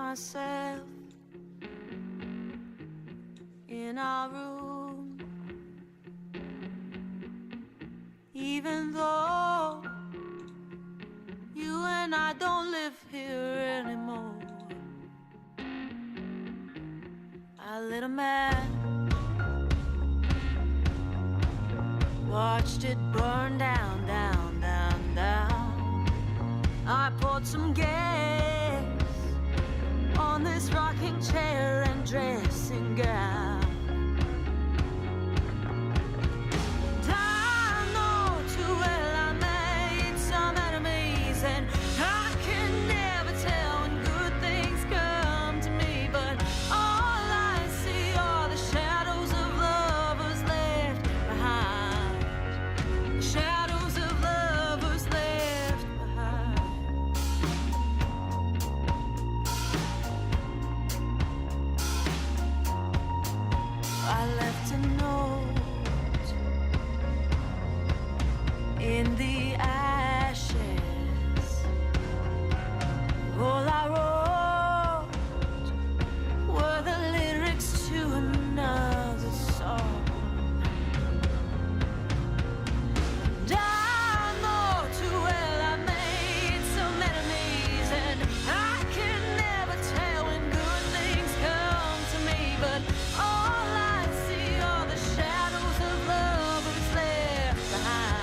myself in our room, even though you and I don't live here anymore. I lit a match, watched it burn down, down, down, down. I poured some gas on this rocking chair and dressing gown. And I know too well I made some enemies, and I can never tell when good things come to me, but all I see are the shadows of lovers left behind. The shadows of lovers left behind. I left a note in the ashes. All I wrote were the lyrics to another song. And I know too well I made some enemies, and I can never tell when good things come to me, but all I see are the shadows of lovers left behind.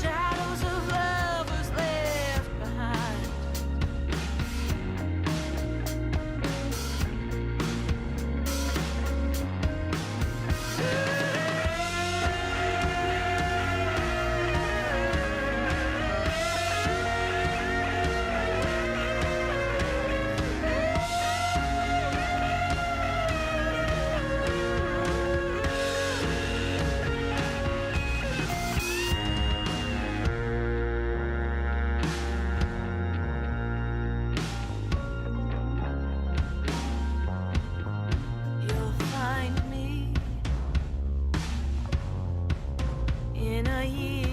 Shadows of lovers left behind. You'll find me in a year,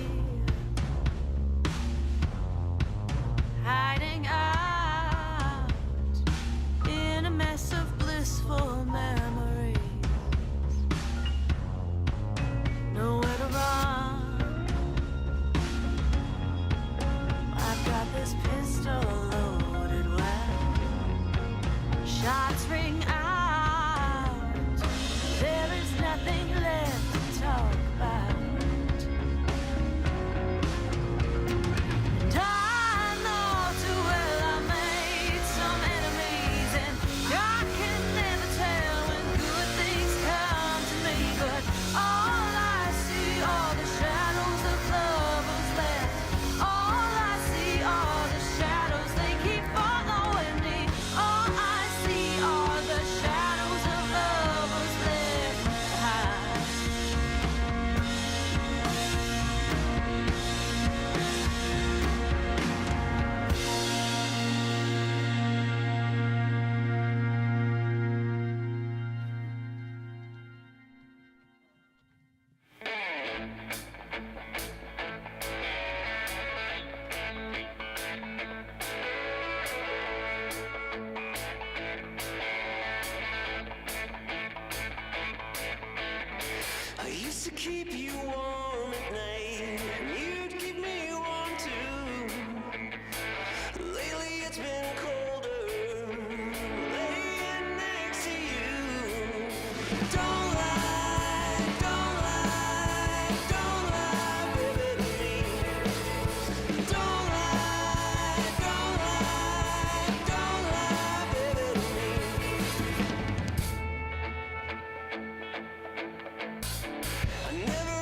hiding out in a mess of blissful memories. Nowhere to run. I've got this pistol loaded well. Shots ring out. There is nothing left to talk about. And I know too well I made some enemies, and I can never tell when good things come to me, but all I see are the shadows of lovers left. All I see are the shadows, they keep following me. All I see are the shadows of lovers left behind. I used to keep you warm at night, and you'd keep me warm too. Lately it's been colder, laying next to you. Don't lie, don't lie, don't lie, baby, to me. Don't lie, don't lie, don't lie, baby, to me. I never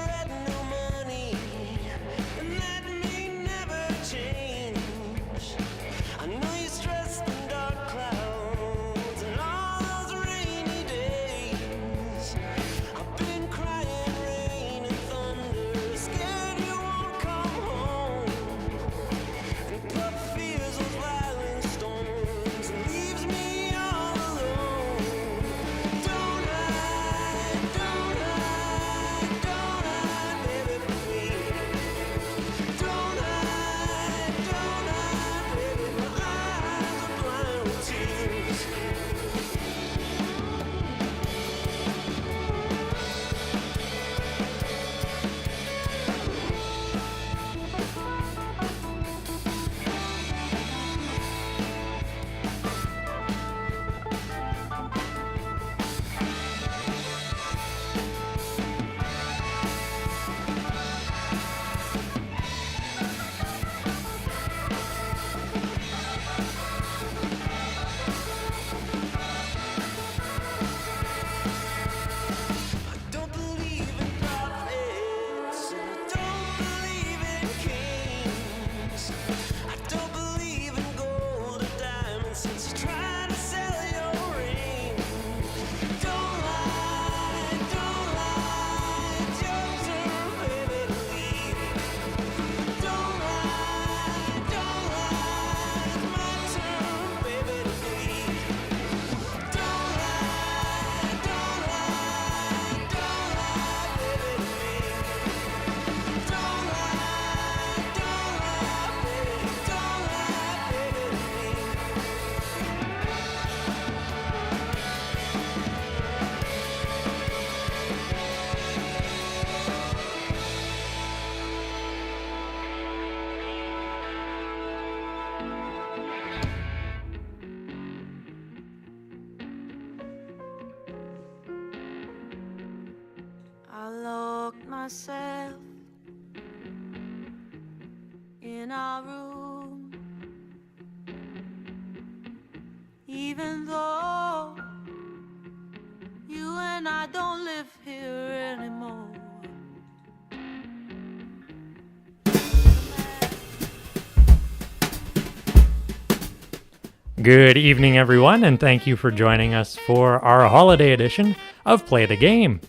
locked myself in our room, even though you and I don't live here anymore. Good evening, everyone, and thank you for joining us for our holiday edition of Play the Game.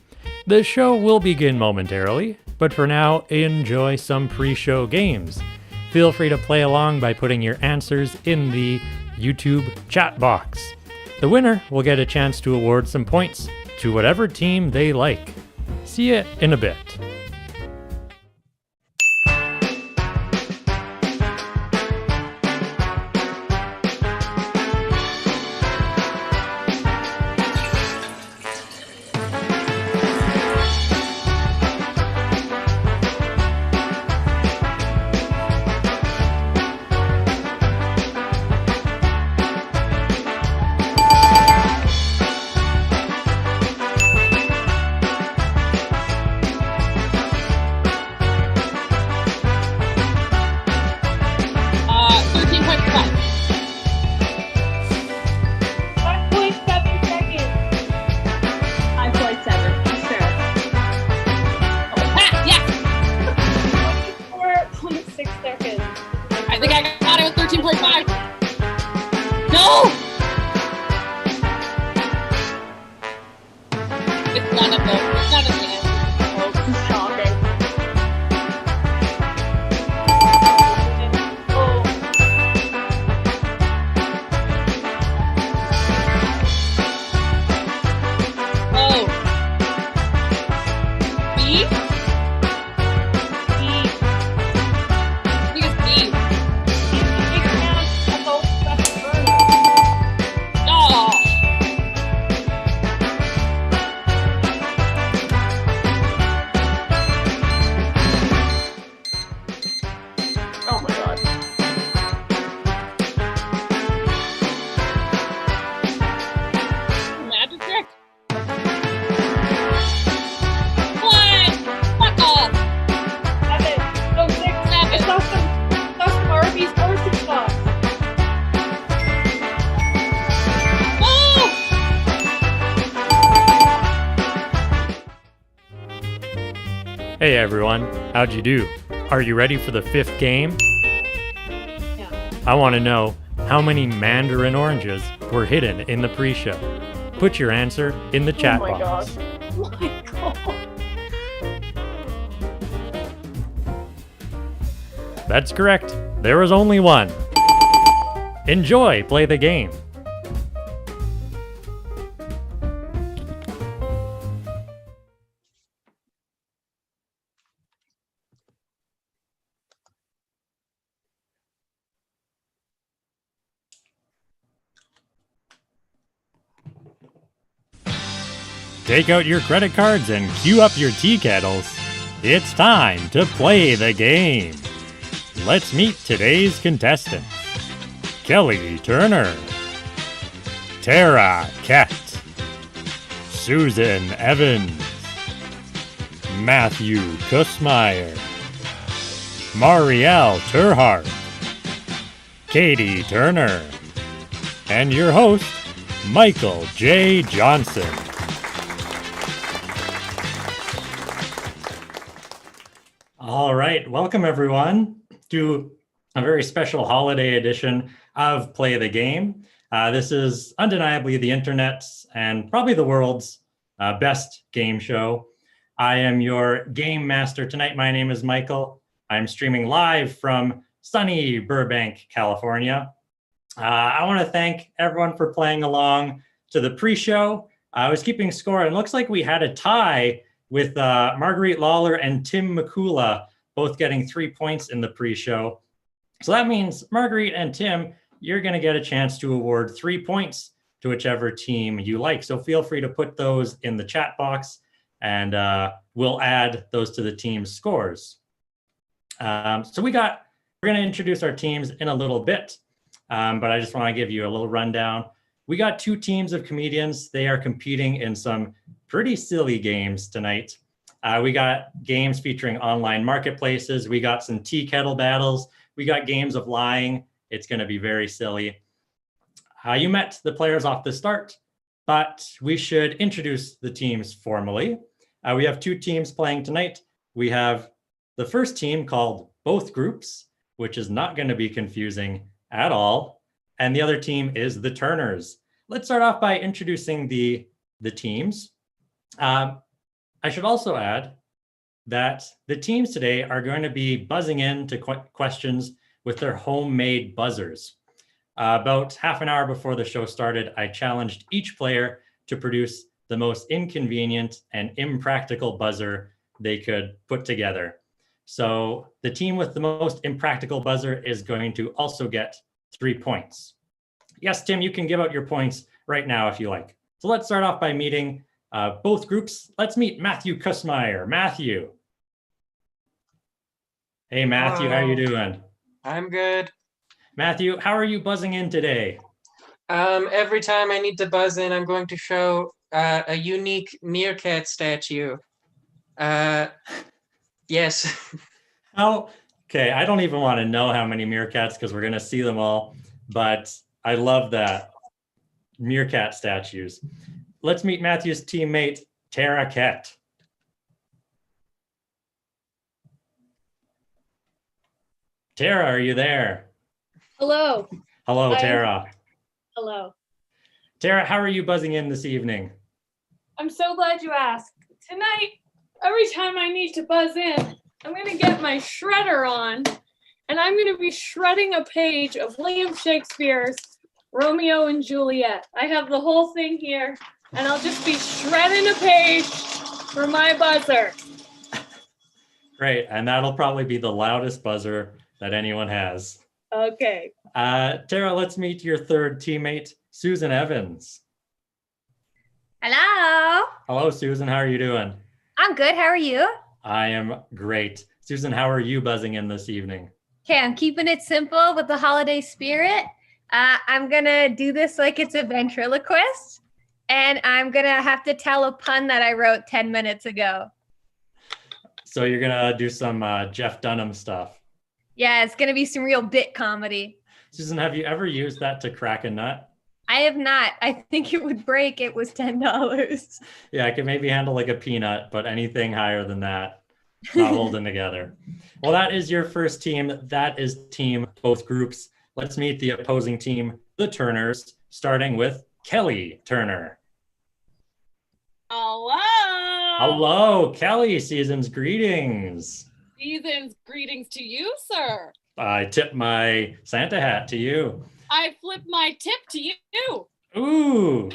The show will begin momentarily, but for now, enjoy some pre-show games. Feel free to play along by putting your answers in the YouTube chat box. The winner will get a chance to award some points to whatever team they like. See you in a bit. Hey everyone, how'd you do? Are you ready for the fifth game? Yeah. I want to know how many mandarin oranges were hidden in the pre-show. Put your answer in the chat Oh my box. gosh. Oh my god. That's correct. There was only one. Enjoy, play the game. Take out your credit cards and cue up your tea kettles. It's time to play the game. Let's meet today's contestants. Kelly Turner, Tara Kett, Susan Evans, Matthew Kussmeyer, Marielle Terhart, Katie Turner, and your host, Michael J. Johnson. All right, welcome everyone to a very special holiday edition of Play the Game. This is undeniably the internet's and probably the world's best game show. I am your game master tonight. My name is Michael. I'm streaming live from sunny Burbank, California. I want to thank everyone for playing along to the pre-show. I was keeping score, and it looks like we had a tie with Marguerite Lawler and Tim McCula both getting 3 points in the pre-show. So that means Marguerite and Tim, you're going to get a chance to award 3 points to whichever team you like. So feel free to put those in the chat box, and we'll add those to the team's scores. So we're going to introduce our teams in a little bit, but I just want to give you a little rundown. We got 2 teams of comedians. They are competing in some pretty silly games tonight. We got games featuring online marketplaces. We got some tea kettle battles. We got games of lying. It's going to be very silly. You met the players off the start, but we should introduce the teams formally. We have two teams playing tonight. We have the first team called Both Groups, which is not going to be confusing at all. And the other team is the Turners. Let's start off by introducing the teams. I should also add that the teams today are going to be buzzing in to questions with their homemade buzzers. About half an hour before the show started, I challenged each player to produce the most inconvenient and impractical buzzer they could put together. So the team with the most impractical buzzer is going to also get 3 points. Yes, Tim, you can give out your points right now if you like. So let's start off by meeting both groups. Let's meet Matthew Kussmeyer. Matthew. Hey, Matthew, how are you doing? I'm good. Matthew, how are you buzzing in today? Every time I need to buzz in, I'm going to show a unique meerkat statue. Yes. Okay, I don't even want to know how many meerkats because we're going to see them all, but I love that. Meerkat statues. Let's meet Matthew's teammate, Tara Kett. Tara, are you there? Hello. Hello, Hi. Tara. Hello. Tara, how are you buzzing in this evening? I'm so glad you asked. Tonight, every time I need to buzz in, I'm going to get my shredder on, and I'm going to be shredding a page of William Shakespeare's Romeo and Juliet. I have the whole thing here, and I'll just be shredding a page for my buzzer. Great, and that'll probably be the loudest buzzer that anyone has. Okay. Tara, let's meet your third teammate, Susan Evans. Hello. Hello, Susan. How are you doing? I'm good. How are you? I am great. Susan, how are you buzzing in this evening? Okay, I'm keeping it simple with the holiday spirit. I'm going to do this like it's a ventriloquist, and I'm going to have to tell a pun that I wrote 10 minutes ago. So you're going to do some Jeff Dunham stuff. Yeah, it's going to be some real bit comedy. Susan, have you ever used that to crack a nut? I have not. I think it would break. It was $10. Yeah, I could maybe handle like a peanut, but anything higher than that, not holding together. Well, that is your first team. That is team Both Groups. Let's meet the opposing team, the Turners, starting with Kelly Turner. Hello. Hello, Kelly. Season's greetings. Season's greetings to you, sir. I tip my Santa hat to you. I flip my tip to you. Ooh.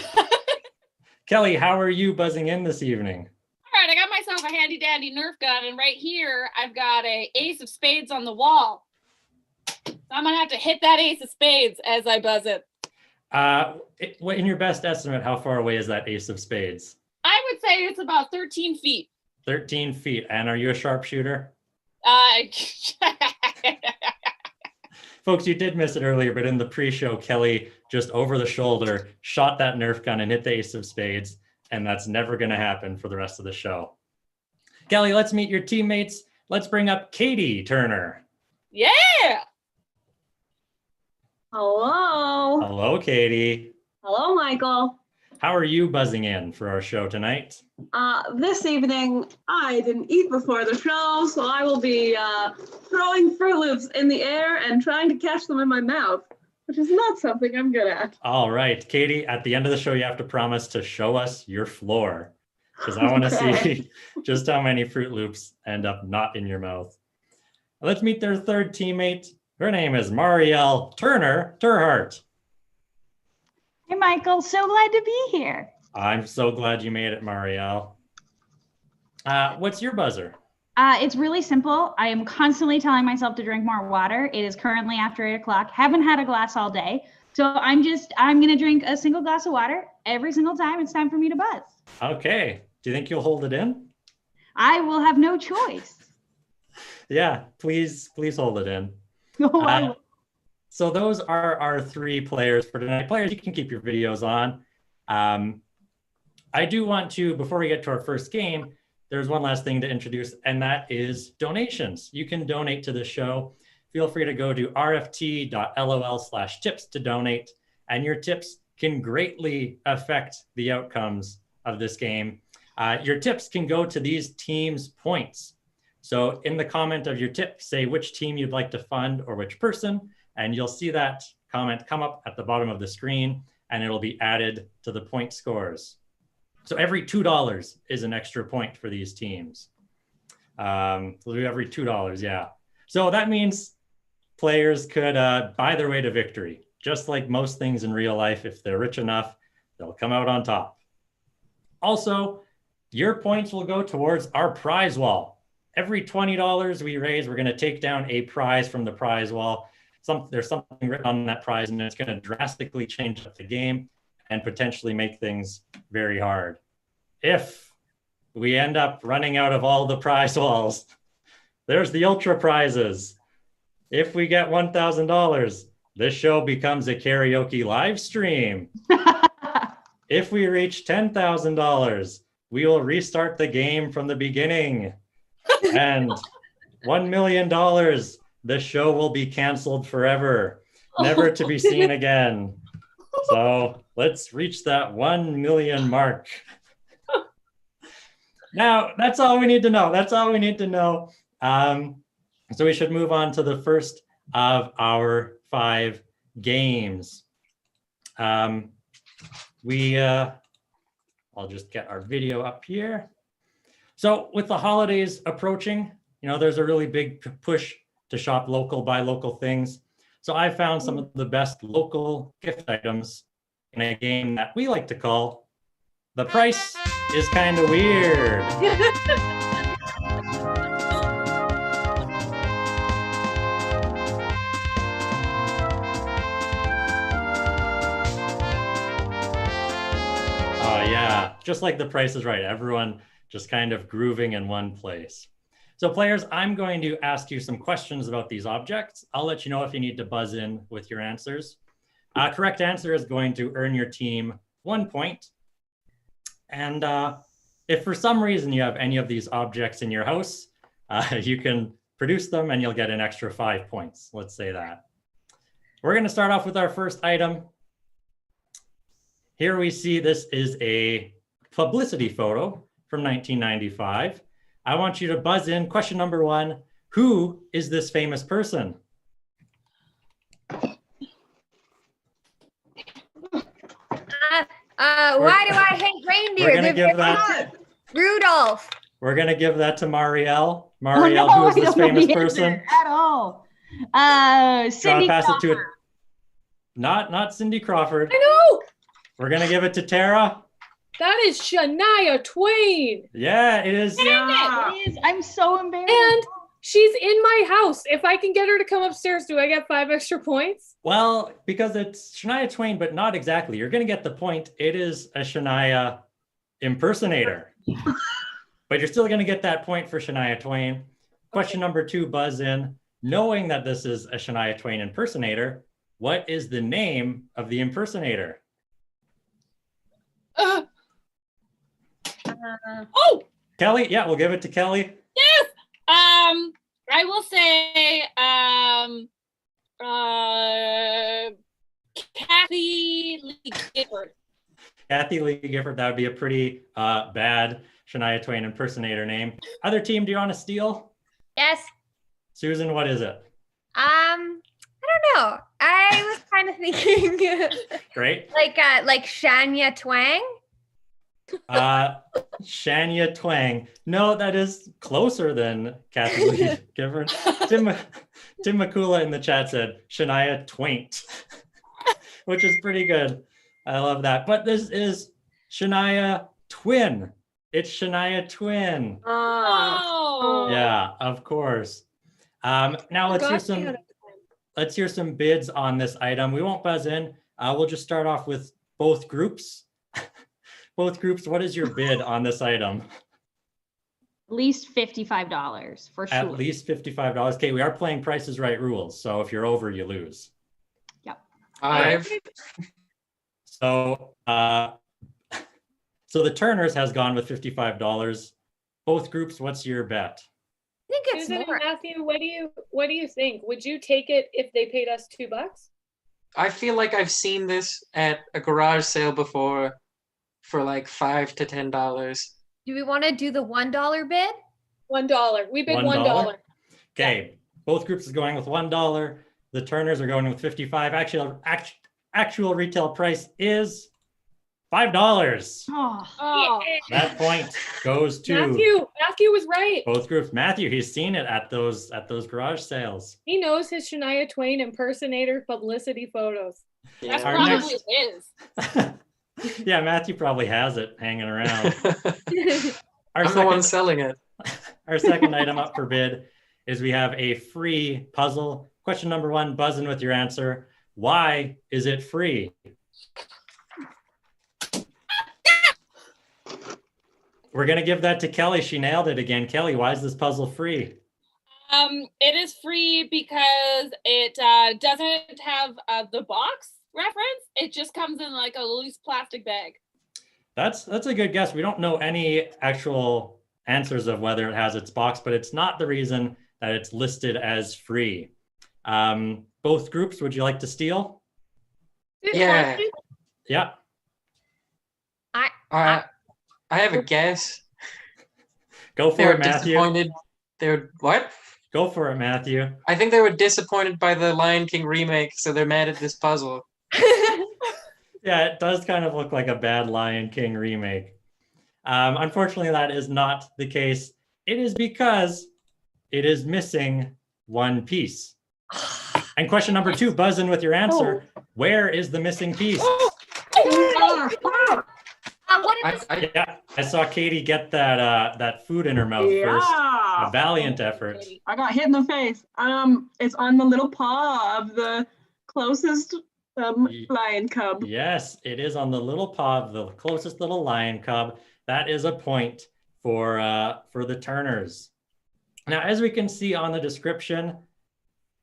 Kelly, how are you buzzing in this evening? All right, I got myself a handy dandy Nerf gun, and right here I've got a ace of spades on the wall. So I'm gonna have to hit that ace of spades as I buzz it. In your best estimate, how far away is that ace of spades? I would say it's about 13 feet. 13 feet. And are you a sharpshooter? Folks, you did miss it earlier, but in the pre-show, Kelly just over the shoulder shot that Nerf gun and hit the ace of spades, and that's never going to happen for the rest of the show. Kelly, let's meet your teammates. Let's bring up Katie Turner. Yeah. Hello. Hello, Katie. Hello, Michael. How are you buzzing in for our show tonight? This evening, I didn't eat before the show, so I will be throwing Fruit Loops in the air and trying to catch them in my mouth, which is not something I'm good at. All right, Katie, at the end of the show, you have to promise to show us your floor, because I want to Okay. see just how many Fruit Loops end up not in your mouth. Let's meet their third teammate. Her name is Marielle Turner Turhart. Hey, Michael, so glad to be here. I'm so glad you made it, Marielle. What's your buzzer? It's really simple. I am constantly telling myself to drink more water. It is currently after 8 o'clock. Haven't had a glass all day. So I'm going to drink a single glass of water every single time it's time for me to buzz. Okay. Do you think you'll hold it in? I will have no choice. Yeah, please hold it in. Oh, I will. So those are our three players for tonight. Players, you can keep your videos on. I do want to, before we get to our first game, there's one last thing to introduce, and that is donations. You can donate to the show. Feel free to go to RFT.LOL/tips to donate, and your tips can greatly affect the outcomes of this game. Your tips can go to these teams' points. So in the comment of your tip, say which team you'd like to fund or which person, and you'll see that comment come up at the bottom of the screen, and it'll be added to the point scores. So every $2 is an extra point for these teams. We'll do every $2, yeah. So that means players could buy their way to victory. Just like most things in real life, if they're rich enough, they'll come out on top. Also, your points will go towards our prize wall. Every $20 we raise, we're gonna take down a prize from the prize wall. There's something written on that prize, and it's gonna drastically change up the game and potentially make things very hard. If we end up running out of all the prize walls, there's the ultra prizes. If we get $1,000, this show becomes a karaoke live stream. If we reach $10,000, we will restart the game from the beginning. And $1 million, the show will be canceled forever, never to be seen again. So let's reach that 1 million mark. Now, that's all we need to know. That's all we need to know. So we should move on to the first of our 5 games. I'll just get our video up here. So with the holidays approaching, there's a really big push to shop local, buy local things. So I found some of the best local gift items in a game that we like to call The Price is Kind of Weird. Oh yeah, just like The Price is Right, everyone just kind of grooving in one place. So players, I'm going to ask you some questions about these objects. I'll let you know if you need to buzz in with your answers. Correct answer is going to earn your team 1 point. And if for some reason you have any of these objects in your house, you can produce them and you'll get an extra 5 points. Let's say that. We're going to start off with our first item. Here we see this is a publicity photo from 1995. I want you to buzz in. Question number 1, who is this famous person? Why do I hate reindeer? We're gonna They're give very that. cute. Rudolph. We're gonna give that to Marielle. Oh, Marielle, no, who is I this don't know famous the person? answer at all. Cindy pass it to Crawford. Not Cindy Crawford. I know. We're gonna give it to Tara. That is Shania Twain. Yeah, it is. Please, I'm so embarrassed. And she's in my house. If I can get her to come upstairs, do I get 5 extra points? Well, because it's Shania Twain, but not exactly. You're gonna get the point. It is a Shania impersonator. But you're still gonna get that point for Shania Twain. Question number 2, buzz in. Knowing that this is a Shania Twain impersonator, what is the name of the impersonator? Oh, Kelly? Yeah, we'll give it to Kelly. yes. I will say, Kathy Lee Gifford. Kathy Lee Gifford, that would be a pretty bad Shania Twain impersonator name. Other team, do you want to steal? Yes. Susan, what is it? I don't know. I was kind of thinking Great. like Shania Twang. Shania Twang. No, that is closer than Kathy Lee Gifford. Tim McCula in the chat said Shania Twaint, which is pretty good. I love that. But this is Shania Twin. It's Shania Twin. Oh. Yeah, of course. Now let's hear some bids on this item. We won't buzz in. We'll just start off with both groups. Both groups, what is your bid on this item? At least $55 for sure. At least $55. Okay, we are playing Price is Right rules. So if you're over, you lose. Yep. 5. So, so the Turners has gone with $55. both groups, what's your bet? I think it's Susan and more. Matthew, what do you think? Would you take it if they paid us $2? I feel like I've seen this at a garage sale before for like $5 to $10. Do we want to do the $1 bid? $1. We bid $1. Okay, both groups are going with $1. The Turners are going with 55. Actual retail price is $5. Oh, Oh, That point goes to Matthew was right. both groups. Matthew, he's seen it at those garage sales. He knows his Shania Twain impersonator publicity photos. that's Our probably next- his. Yeah, Matthew probably has it hanging around. Our I'm the one second, selling it. our second item up for bid is we have a free puzzle. Question number 1, buzz in with your answer. Why is it free? We're going to give that to Kelly. She nailed it again. Kelly, why is this puzzle free? It is free because it doesn't have the box reference. It just comes in like a loose plastic bag. That's a good guess. We don't know any actual answers of whether it has its box, but it's not the reason that it's listed as free. Both groups, would you like to steal? Yeah. Yeah. I have a guess. Go for They were it, Matthew. disappointed. They were what? Go for it, Matthew. I think they were disappointed by the Lion King remake, so they're mad at this puzzle. Yeah, it does kind of look like a bad Lion King remake. Unfortunately, that is not the case. It is because it is missing one piece. And question number 2, buzz in with your answer. Where is the missing piece? What is Yeah, I saw Katie get that food in her mouth first. A valiant effort. I got hit in the face. It's on the little paw of the closest lion cub. Yes, it is on the little paw of the closest little lion cub. That is a point for the Turners. Now, as we can see on the description,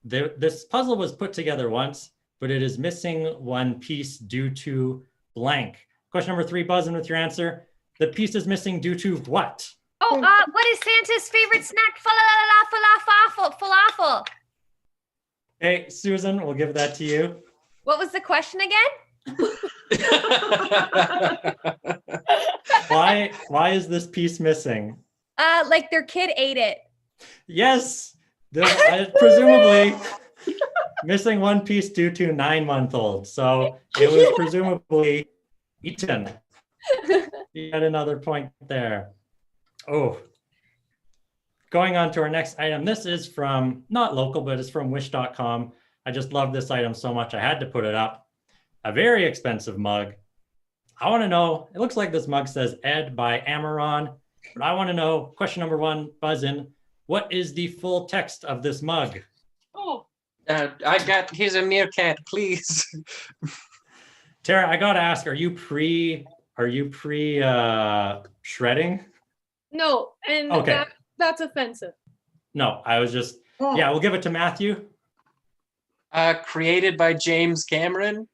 this puzzle was put together once, but it is missing one piece due to blank. Question number 3, buzz in with your answer. The piece is missing due to what? Oh, what is Santa's favorite snack? Falafel. Hey, Susan, we'll give that to you. What was the question again? Why is this piece missing? Like their kid ate it. Yes, presumably missing one piece due to 9-month-old. So it was presumably eaten. You got another point there. Oh, going on to our next item. This is from, not local, but it's from wish.com. I just love this item so much. I had to put it up. A very expensive mug. I want to know, it looks like this mug says Ed by Amaron, but I want to know, question number 1, buzz in. What is the full text of this mug? Oh, Here's a meerkat, please. Tara, I gotta ask, are you pre shredding? No, and Okay. that's offensive. No, I was just, yeah, we'll give it to Matthew. Created by James Cameron.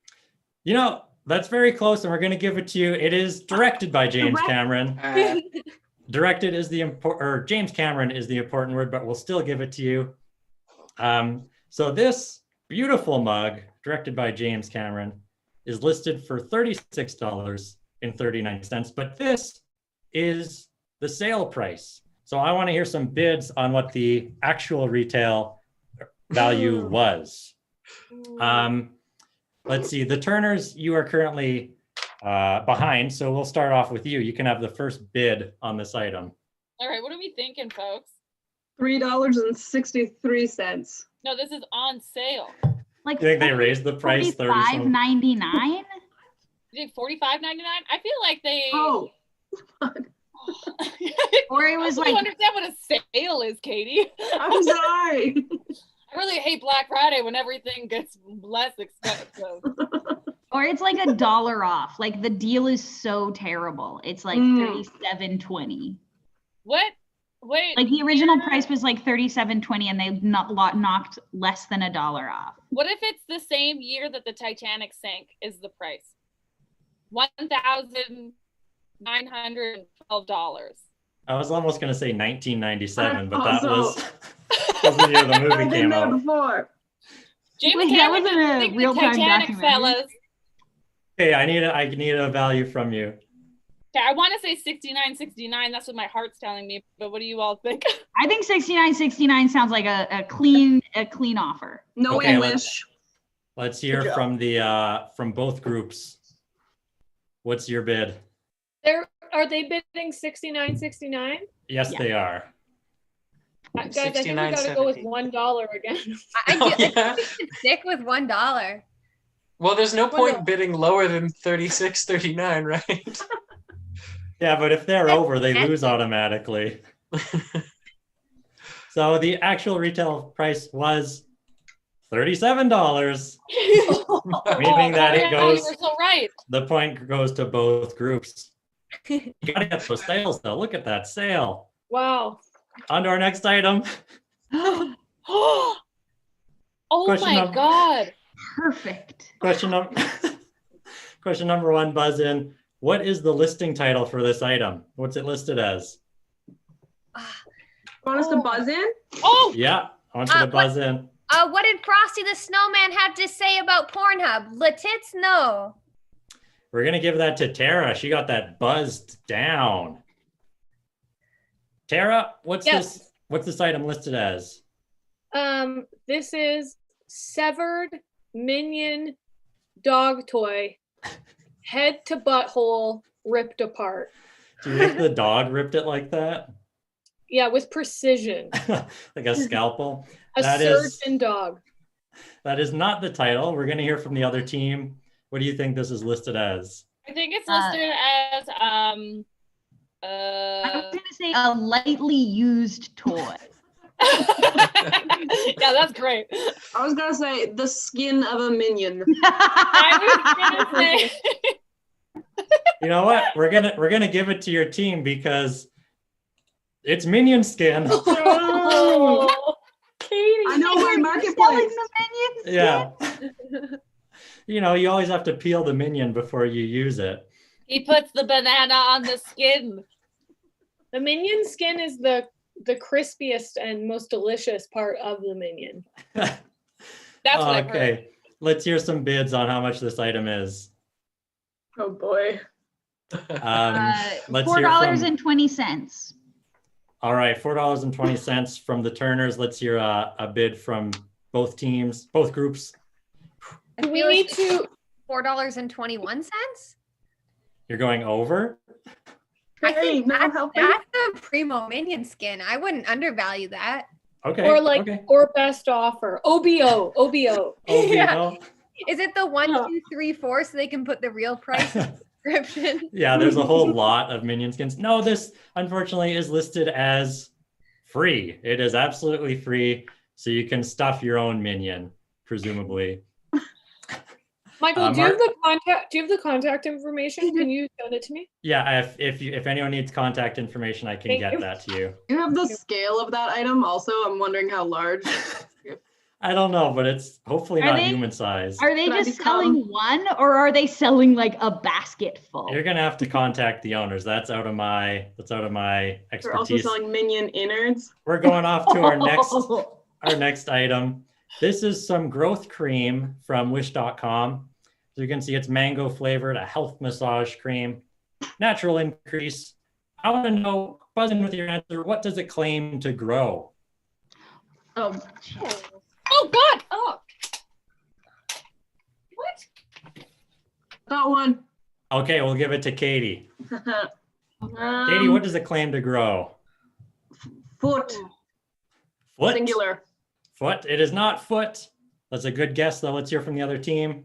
You know, that's very close, and we're gonna give it to you. It is directed by James Cameron. Directed is the important, James Cameron is the important word, but we'll still give it to you. So this beautiful mug, directed by James Cameron, is listed for $36.39, but this is the sale price. So I want to hear some bids on what the actual retail value was. Let's see, the Turners, you are currently behind, so we'll start off with you. You can have the first bid on this item. all right. What are we thinking, folks? $3.63. No, this is on sale. like You think they raised the price 30 $45.99? You think $45.99? I feel like they. Oh, Or it was You like understand what a sale is, Katie? I'm sorry. I really hate Black Friday when everything gets less expensive. Or it's like $1 off. Like the deal is so terrible. It's like $37.20. What? Wait. Like the original price was like $37.20 and they knocked less than $1 off. What if it's the same year that the Titanic sank? Is the price $1,912? I was almost going to say 1997, but I that also- was the year the movie I've been came there out. before. James Wait, that Cameron wasn't didn't a think the real-time Titanic, documentary? fellas. Okay, I need a value from you. Okay, I want to say 69. That's what my heart's telling me. But what do you all think? I think 69.69 sounds like a clean offer. No Okay, English. Let's hear Good job. from the from both groups. What's your bid? Are they bidding 69.69? Yes, Yeah. they are. Guys, I think we gotta go with $1 again. I Oh, think yeah. we should stick with $1. Well, there's no Well, point no. bidding lower than 36.39, right? Yeah, but if they're over, they lose automatically. So the actual retail price was $37, meaning that it Yeah, goes. you were so right. The point goes to both groups. You gotta get those sales though. Look at that sale. Wow. On to our next item. Oh Question my number- God. Perfect. Question number one, buzz in. What is the listing title for this item? What's it listed as? Want us to buzz in? Oh, Yeah, I want you to What- buzz in. What did Frosty the Snowman have to say about Pornhub? Letits? No. We're gonna give that to Tara. She got that buzzed down. Tara, what's Yes. this? What's this item listed as? This is severed minion dog toy, head to butthole ripped apart. Do you think the dog ripped it like that? Yeah, with precision. Like a scalpel? A That is- surgeon dog. That is not the title. We're gonna hear from the other team. What do you think this is listed as? I think it's listed as I was gonna say a lightly used toy. yeah, that's great. I was gonna say the skin of a minion. I was gonna say You know what? We're gonna give it to your team because it's minion skin. Oh, Katie. I know my Selling marketplace. the minions. Yeah. You know, you always have to peel the minion before you use it. he puts the banana on the skin. The minion skin is the crispiest and most delicious part of the minion. That's what I've heard. Okay. Let's hear some bids on how much this item is. Oh boy. Let's $4 hear from, and 20 cents. all right, $4.20 from the Turners. Let's hear a bid from both teams, both groups. Do we need to? $4.21? You're going over? I Hey, think no that's, helping. that's a primo minion skin. I wouldn't undervalue that. Okay. Or like, okay. or best offer. OBO. Oh, Yeah. no. Is it the 1, Yeah. 2, 3, 4 so they can put the real price in the description? Yeah, there's a whole lot of minion skins. No, this unfortunately is listed as free. It is absolutely free, so you can stuff your own minion, presumably. Michael, do you Mark- have the contact? Do you have the contact information? Can you send it to me? Yeah, if anyone needs contact information, I can Thank get you. that to you. You have the scale of that item also. I'm wondering how large. I don't know, but it's hopefully Are not they- human size. Are they Can I just become- selling one, or are they selling like a basket full? You're gonna have to contact the owners. That's out of my They're also expertise. selling minion innards. We're going off to our next item. This is some growth cream from wish.com. So you can see it's mango flavored, a health massage cream, natural increase. I want to know, buzz in with your answer, what does it claim to grow? Oh, Oh God! Oh, what? Got one. Okay, we'll give it to Katie. Um, Katie, what does it claim to grow? Foot. Foot? Singular. Foot. It is not foot. That's a good guess, though. Let's hear from the other team.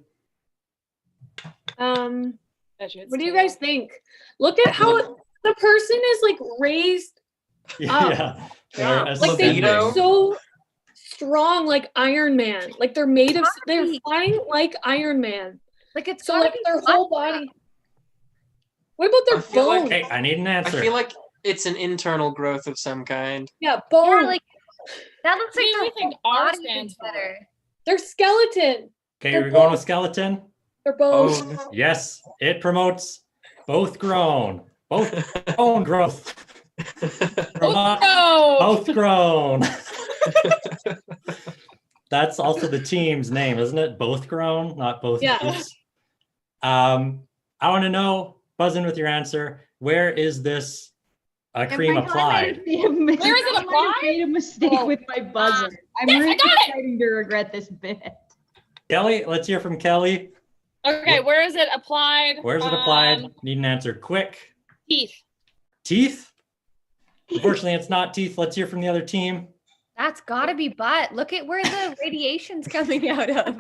What do you guys think? Look at how the person is like raised, Yeah. They're like they ascending. are so strong, like Iron Man. Like they're made of, they're Body. flying like Iron Man. Like it's So gotta like be their fun. whole body. What about their I feel like- bones? Hey, I need an I answer. feel like it's an internal growth of some kind. Yeah, Or bones. like that looks What like do you their think whole R body is stands for? better. Their skeleton. Okay, they're we're going both- with skeleton. Their bones. Oh, Yes, it promotes both grown, both bone growth. Vermont, Oh both grown. That's also the team's name, isn't it? Both grown, not both. Yeah. Goose. I want to know, buzz in with your answer. Where is this cream Michael, applied? Where is it I might have applied? made a mistake Oh. with my buzzer. I'm Yes, I really got it! starting to regret this bit. Kelly, let's hear from Kelly. Okay, where is it applied? Where's it applied? Need an answer quick. Teeth. Teeth? Unfortunately, it's not teeth. Let's hear from the other team. That's gotta be butt. Look at where the radiation's coming out of.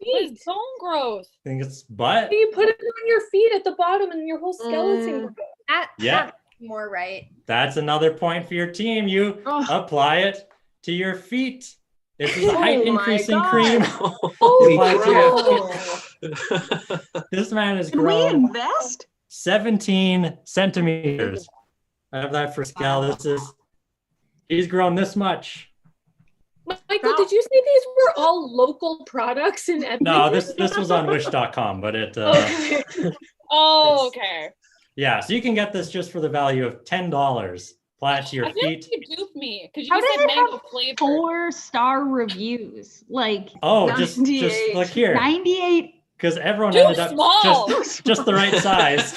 It's bone growth. I think it's butt. You put it on your feet at the bottom and your whole skeleton grows. Yeah. That's more right. That's another point for your team. You Oh. apply it to your feet. This is a height Oh my increasing God. cream. Holy Apply to your crap. feet. This man has Can we grown invest? 17 centimeters. I have that for scale. He's grown this much. Michael, did you say these were all local products in Edmonton? No, this was on wish.com, but it Okay. Oh, okay. yeah, so you can get this just for the value of $10. Apply it to your I feel like feet. you duped me because How you does said it mango have flavor. 4-star reviews? Like Oh, just 98. look here. 98. Because everyone Too ended up small. just the right size.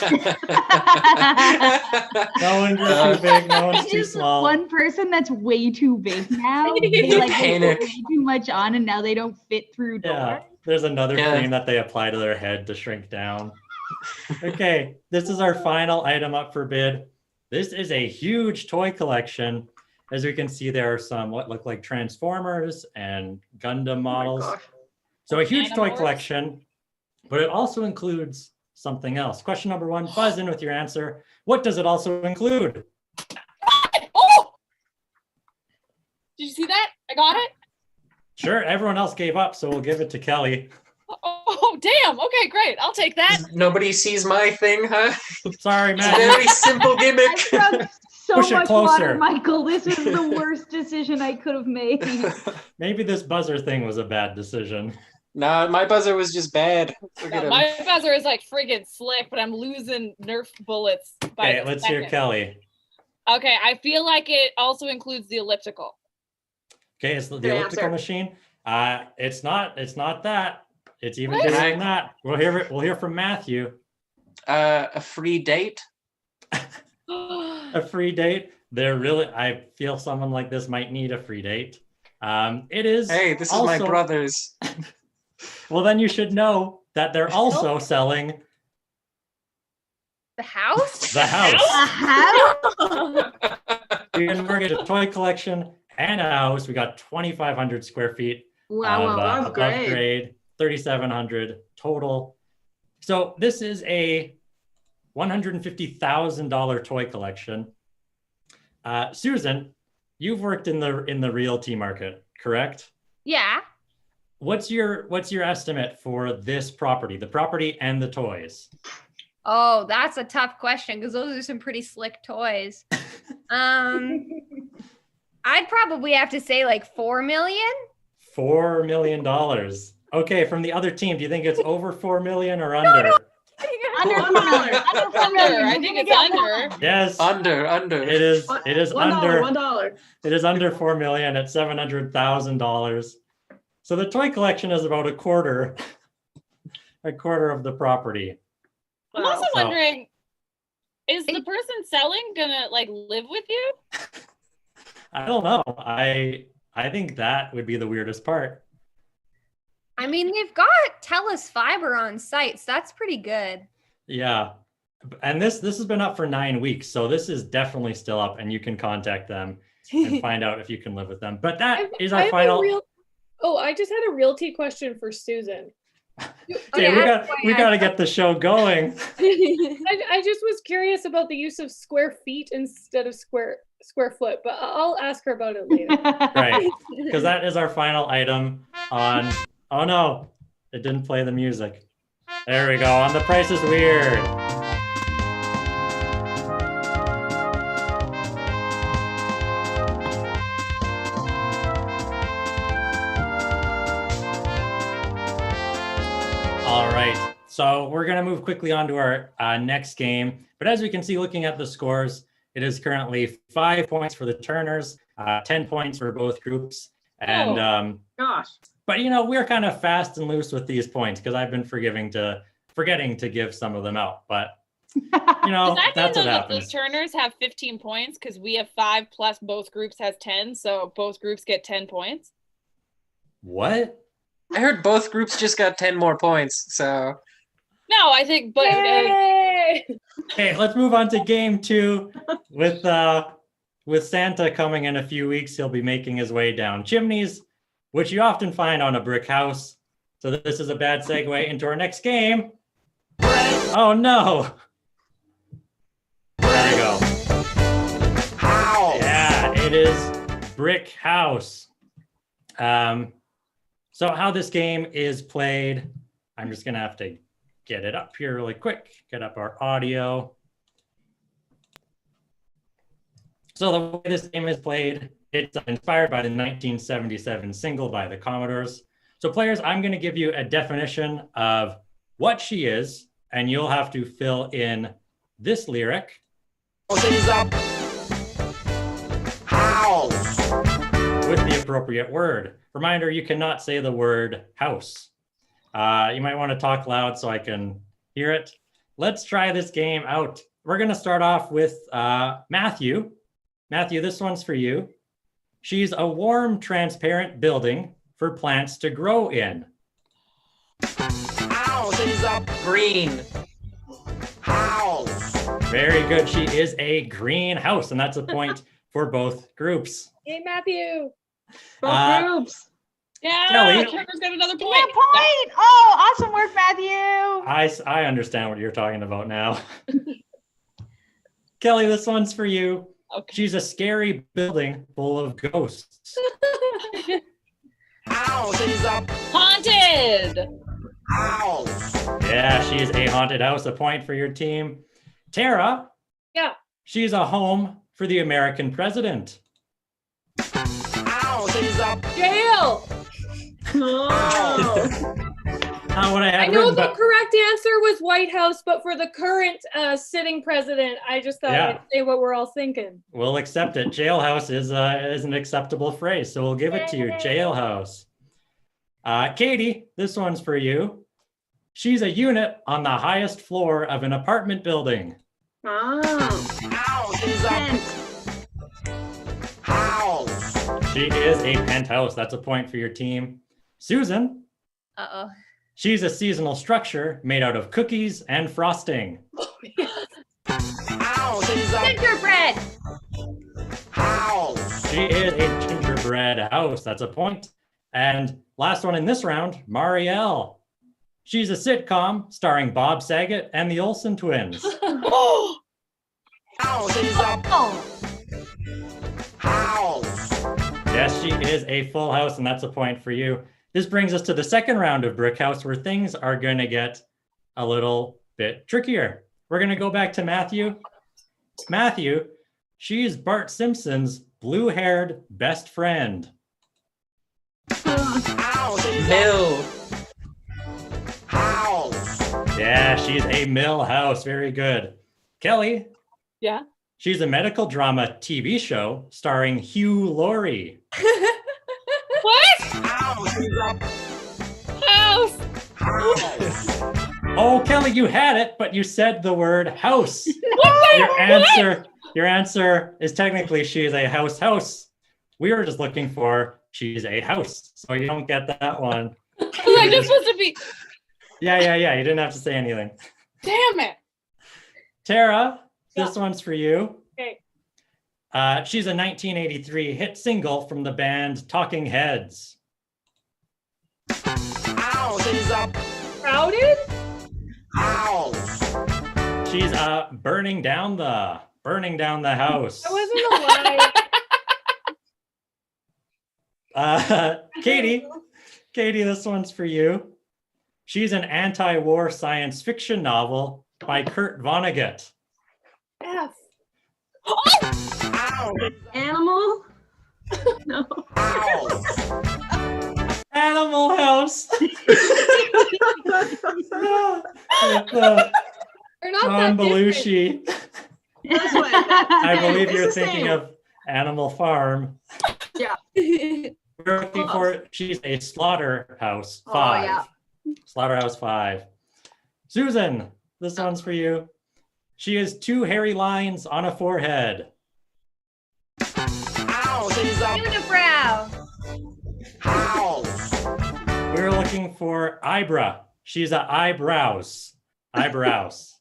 No one grew Uh, too big, no one's There's too just small. one person that's way too big now. They like Panic. put way too much on and now they don't fit through doors. Yeah, there's another Yeah. cream that they apply to their head to shrink down. Okay, this is our final item up for bid. This is a huge toy collection. As we can see, there are some what look like Transformers and Gundam models. gosh. So a huge toy Animorphs. collection, but it also includes something else. Question number one, buzz in with your answer. What does it also include? Oh! Did you see that? I got it. Sure, everyone else gave up, so we'll give it to Kelly. Oh, damn. Okay, great. I'll take that. Nobody sees my thing, huh? Sorry, It's a man. very simple I gimmick. drank so Push it much closer. water, Michael. This was the worst decision I could have made. Maybe this buzzer thing was a bad decision. Nah, my buzzer was just bad. Look at him. My buzzer is like friggin' slick, but I'm losing Nerf bullets. By Okay, the let's hear second. Kelly. Okay, I feel like it also includes the elliptical. Okay, it's the Good elliptical answer. machine. It's not that. It's even What? bigger than that. We'll hear from Matthew. A free date. A free date. I feel someone like this might need a free date. It is. Hey, this is my also- brother's. Well, then you should know that they're also selling The house? the house. A house? You can mortgage a toy collection and a house. We got 2,500 square feet Wow, of that's above great. grade, 3,700 total. So this is a $150,000 toy collection. Susan, you've worked in the realty market, correct? Yeah. What's your estimate for this property, the property and the toys? Oh, that's a tough question because those are some pretty slick toys. I'd probably have to say like 4 million. $4 million. Okay, from the other team, do you think it's over 4 million or under? Under $4 million. Under $4 million. I think it's under. Yes. Under. It is under $1. it is under 4 million at $700,000. So the toy collection is about a quarter of the property. I'm also So- wondering, is the person selling gonna like live with you? I don't know. I think that would be the weirdest part. I mean, they've got Telus fiber on site, so that's pretty good. Yeah. And this has been up for 9 weeks, so this is definitely still up, and you can contact them and find out if you can live with them. But that is I our have a final. I just had a realty question for Susan. Okay, we got to get the show going. I just was curious about the use of square feet instead of square foot, but I'll ask her about it later. Right. Because that is our final item on. Oh no, it didn't play the music. There we go. On The Price is Weird. All right. So we're going to move quickly on to our next game. But as we can see, looking at the scores, It is currently 5 points for the Turners, 10 points for both groups. And Gosh. but we're kind of fast and loose with these points because I've been forgetting to give some of them out. But Does that mean that's though what that the happens. Turners have 15 points because we have 5 plus both groups has 10, so both groups get 10 points? What? I heard both groups just got 10 more points, so No, I think, but Yay! Okay, let's move on to game 2 with Santa coming in a few weeks. He'll be making his way down chimneys, which you often find on a brick house. So this is a bad segue into our next game. Oh no. There we go. Yeah, it is Brick House. So how this game is played, I'm just gonna have to get it up here really quick, get up our audio. So the way this game is played, it's inspired by the 1977 single by the Commodores. So players, I'm gonna give you a definition of what she is, and you'll have to fill in this lyric with the appropriate word. Reminder, you cannot say the word house. You might want to talk loud so I can hear it. Let's try this game out. We're going to start off with Matthew. Matthew, this one's for you. She's a warm, transparent building for plants to grow in. green. Very good. She is a greenhouse, and that's a point for both groups. Hey, Matthew. Uh, Both groups. yeah, Kelly. Turner's got another Yeah, point. point. Oh, awesome work, Matthew. I understand what you're talking about now. Kelly, this one's for you. Okay. She's a scary building full of ghosts. Haunted. Yeah, she's a haunted house. A point for your team. Tara. Yeah. She's a home for the American president. Jail. Oh. What I I had know written, the but correct answer was White House, but for the current sitting president, I just thought Yeah. I'd say what we're all thinking. we'll accept it. Jailhouse is an acceptable phrase, so we'll give it to you. Jailhouse. Katie, this one's for you. She's a unit on the highest floor of an apartment building. Tent. She is a penthouse. That's a point for your team. Susan, Uh-oh. she's a seasonal structure made out of cookies and frosting. Gingerbread. She is a gingerbread house. That's a point. And last one in this round, Marielle. She's a sitcom starring Bob Saget and the Olsen twins. Yes, she is a full house, and that's a point for you. This brings us to the second round of Brick House, where things are going to get a little bit trickier. We're going to go back to Matthew. Matthew, she's Bart Simpson's blue-haired best friend. Mill. Yeah, she's a mill house. Very good. Kelly, Yeah. she's a medical drama TV show starring Hugh Laurie. What? House. Oh, Kelly, you had it, but you said the word house. Your answer is technically she is a house. We were just looking for she's a house, so you don't get that one. Was I just supposed to be? Yeah. You didn't have to say anything. Damn it. Tara, this one's for you. Okay. She's a 1983 hit single from the band Talking Heads. Crowded? She's burning down the house. I wasn't alive. Katie, this one's for you. She's an anti-war science fiction novel by Kurt Vonnegut. F. Animal? No. Animal House. They're not John that different. Belushi. That's right. I believe It's you're the thinking same. of Animal Farm. Yeah. We're looking for, she's a Slaughterhouse 5. yeah. Slaughterhouse 5. Susan, this one's for you. She has 2 hairy lines on a forehead. Unibrow. We're looking for Ibra. She's a eyebrows. Eyebrows.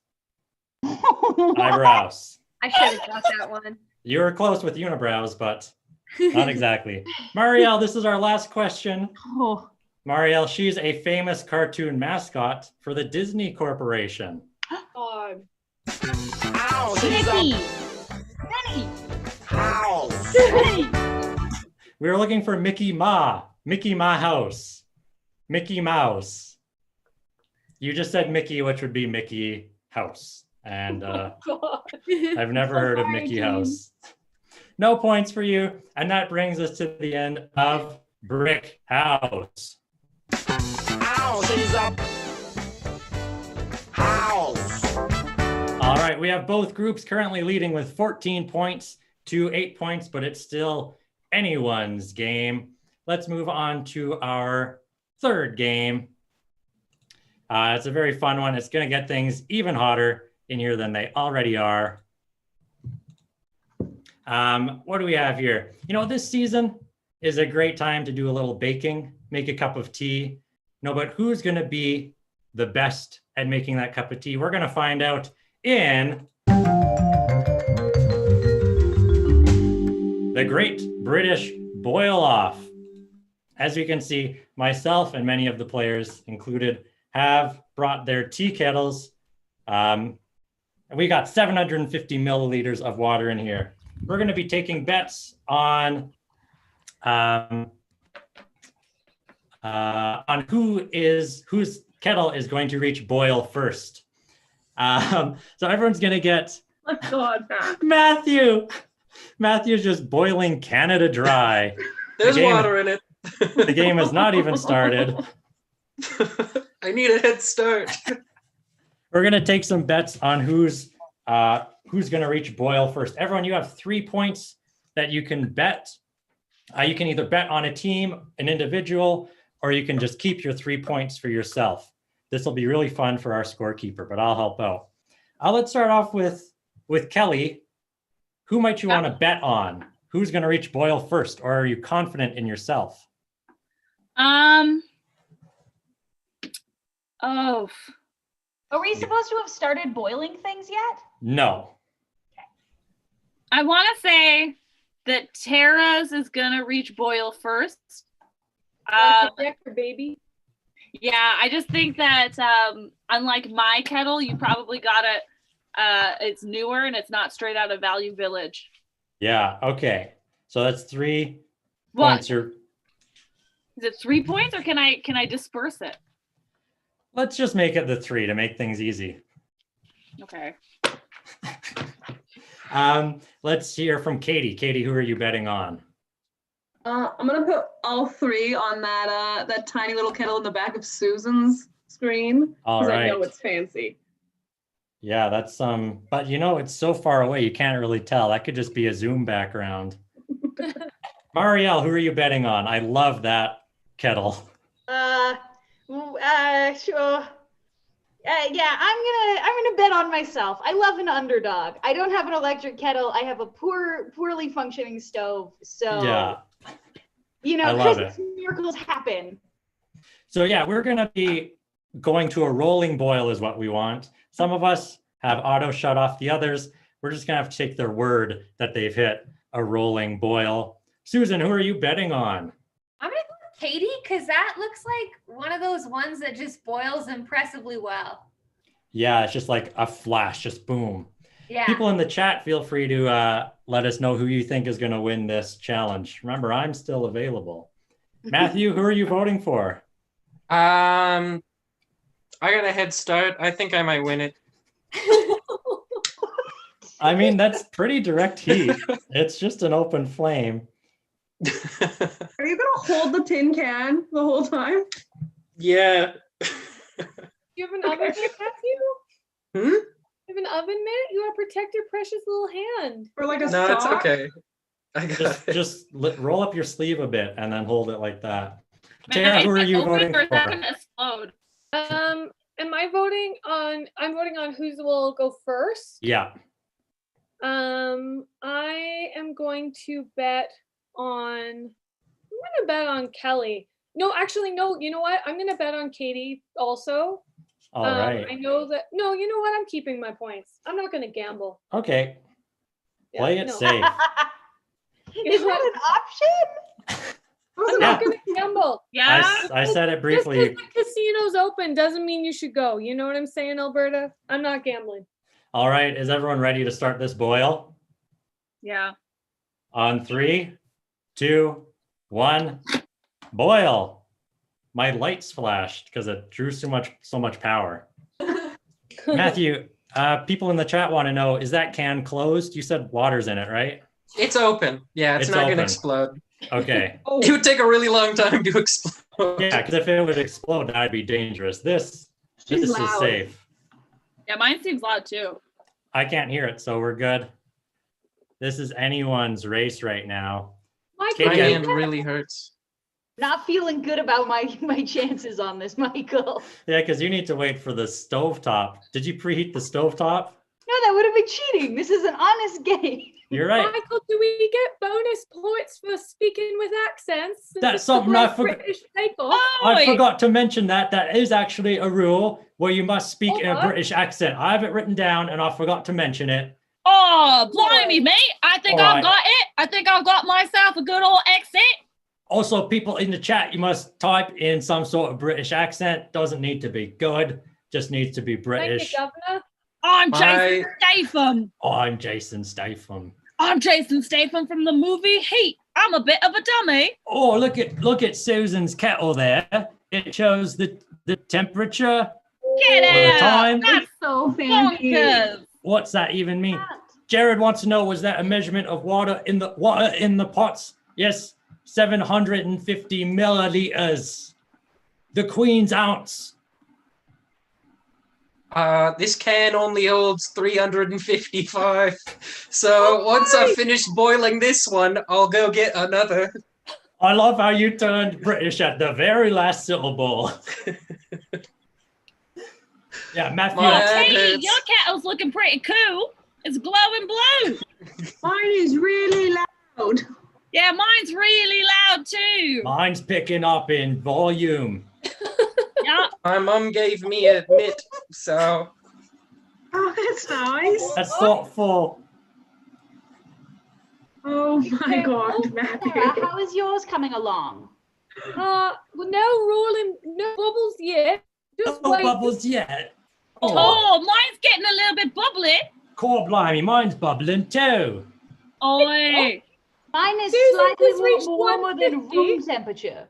Eyebrows. I should have got that one. You were close with unibrows, but not exactly. Marielle, this is our last question. Oh. Marielle, she's a famous cartoon mascot for the Disney Corporation. God. Mickey. Minnie. We were looking for Mickey Ma. Mickey Ma House. Mickey Mouse. You just said Mickey, which would be Mickey House. And God. I've never heard of Sorry, Mickey team. House. No points for you. And that brings us to the end of Brick House. All right, we have both groups currently leading with 14 points to 8 points, but it's still anyone's game. Let's move on to our third game. It's a very fun one. It's going to get things even hotter in here than they already are. What do we have here? You know, this season is a great time to do a little baking, make a cup of tea. No, but who's going to be the best at making that cup of tea? We're going to find out in the Great British Boil Off. As you can see, myself and many of the players included have brought their tea kettles. We got 750 milliliters of water in here. We're going to be taking bets on whose kettle is going to reach boil first. So everyone's going to get Oh, God. Matthew. Matthew's just boiling Canada dry. There's game- water in it. The game has not even started. I need a head start. We're going to take some bets on who's going to reach boil first. Everyone, you have 3 points that you can bet. You can either bet on a team, an individual, or you can just keep your 3 points for yourself. This will be really fun for our scorekeeper, but I'll help out. Let's start off with Kelly. Who might you want to bet on? Who's going to reach boil first, or are you confident in yourself? Oh, Are we supposed to have started boiling things yet? No. I want to say that Tara's is gonna reach boil first. Decker, baby. Yeah, I just think that unlike my kettle, you probably got it. It's newer and it's not straight out of Value Village. Yeah. Okay. So that's 3 What? points. Is it 3 points or can I disperse it? Let's just make it the 3 to make things easy. Okay. Let's hear from Katie. Katie, who are you betting on? I'm gonna put all 3 on that tiny little kettle in the back of Susan's screen. All 'cause right. I know it's fancy. Yeah, that's but you know, it's so far away, you can't really tell. That could just be a Zoom background. Marielle, who are you betting on? I love that kettle. Sure. Yeah, I'm gonna bet on myself. I love an underdog. I don't have an electric kettle. I have a poorly functioning stove. So Yeah. you know, I love Christmas miracles happen. So yeah, we're gonna be going to a rolling boil is what we want. Some of us have auto shut off, the others, we're just gonna have to take their word that they've hit a rolling boil. Susan, who are you betting on? I'm gonna go with Katie because that looks like one of those ones that just boils impressively well. Yeah, it's just like a flash, just boom. Yeah. People in the chat, feel free to let us know who you think is going to win this challenge. Remember, I'm still available. Matthew, who are you voting for? I got a head start. I think I might win it. I mean, that's pretty direct heat. It's just an open flame. Are you gonna hold the tin can the whole time? Yeah. You have another Okay. Matthew? Hmm? You have an oven mitt? You want to protect your precious little hand. Or like a No, it's sock? okay. I got it. Roll up your sleeve a bit and then hold it like that. Man, Tara, who is are it you open voting or is that for? gonna explode? Am I voting on? I'm voting on who will go first. Yeah. I am going to bet on. I'm gonna bet on Kelly. No, actually, no. You know what? I'm gonna bet on Katie also. All right. I know that. No, you know what? I'm keeping my points. I'm not gonna gamble. Okay. Yeah, Play it no. safe. You Is know what? that an option? I'm not gonna gamble. Yeah. I said it Just briefly. because the casino's open doesn't mean you should go. You know what I'm saying, Alberta? I'm not gambling. All right. Is everyone ready to start this boil? Yeah. On 3, 2, 1, boil. My lights flashed because it drew so much power. Matthew, people in the chat want to know, is that can closed? You said water's in it, right? It's open. Yeah, it's It's not open. gonna explode. Okay. It would take a really long time to explode. Yeah, because if it would explode, that'd be dangerous. This is loud. safe. Yeah, mine seems loud too. I can't hear it, so we're good. This is anyone's race right now. Mike, Katie, My I- hand really hurts. Not feeling good about my chances on this, Michael. Yeah, because you need to wait for the stovetop. Did you preheat the stovetop? No, that would have been cheating. This is an honest game. You're right. Michael, do we get bonus points for speaking with accents? Since That's it's the something I Great forgot. British Bake Off? Oh, I wait. forgot to mention that is actually a rule where you must speak in a What? British accent. I have it written down and I forgot to mention it. Oh, blimey, mate. I think All I've right. got it. I think I've got myself a good old exit. Also, people in the chat, you must type in some sort of British accent. Doesn't need to be good, just needs to be Thank British. you, Governor. I'm Jason Statham. Oh, I'm Jason Statham. I'm Jason Statham from the movie Heat. I'm a bit of a dummy. Oh, look at Susan's kettle there. It shows the temperature. Get All the out. time. That's So fancy. bonkers. What's that even mean? Jared wants to know, was that a measurement of water in the pots? Yes, 750 milliliters. The Queen's ounce. This can only holds 355. So once I finish boiling this one, I'll go get another. I love how you turned British at the very last syllable. Yeah, Matthew. My- Hey, It's- your kettle's looking pretty cool. It's glowing blue. Mine is really loud. Yeah, mine's really loud too. Mine's picking up in volume. Yeah. My mum gave me a mitt, so Oh, that's nice. That's thoughtful. Oh my God, Matthew. Sarah, how is yours coming along? Well, no bubbles yet. Just No wait. bubbles yet. Oh, Oh, mine's getting a little bit bubbly. core blimey, mine's bubbling too. Oi. Mine is Susan, slightly this reached warmer than 150. room temperature.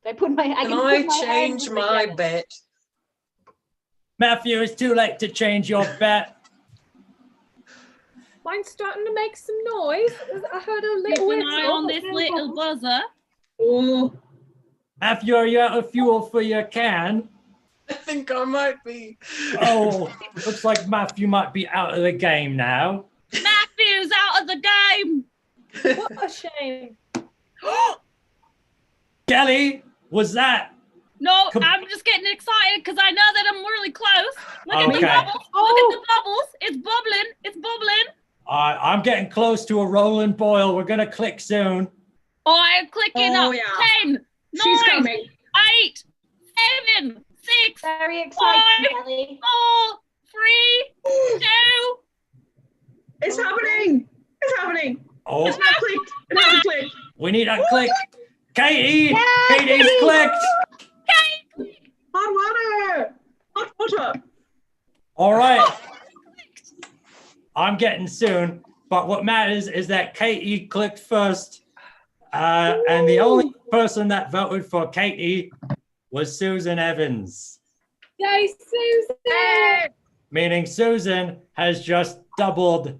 I put my. I can can I put my hands change in my the bet? Matthew, it's too late to change your bet. Mine's starting to make some noise. I heard a Keep little an eye on this little buzzer. Oh, Matthew, are you out of fuel for your can? I think I might be. Oh, looks like Matthew might be out of the game now. Matthew's out of the game. What a shame. Kelly, was that? No, Come- I'm just getting excited because I know that I'm really close. Look at the Okay. bubbles. Look at the bubbles. It's bubbling. It's bubbling. I'm getting close to a rolling boil. We're gonna click soon. I'm clicking Oh, up. yeah. 10, she's 9, coming. 8, 7, 6, Very exciting, Five. Kelly. 4, 3, 2. It's happening. It's happening. Oh, It's not clicked. It hasn't clicked. we need a click. Katie, Yeah, Katie's Katie. clicked. Hot water. Hot water. All right. I'm getting soon, but what matters is that Katie clicked first. And the only person that voted for Katie was Susan Evans, Yay, Susan! meaning Susan has just doubled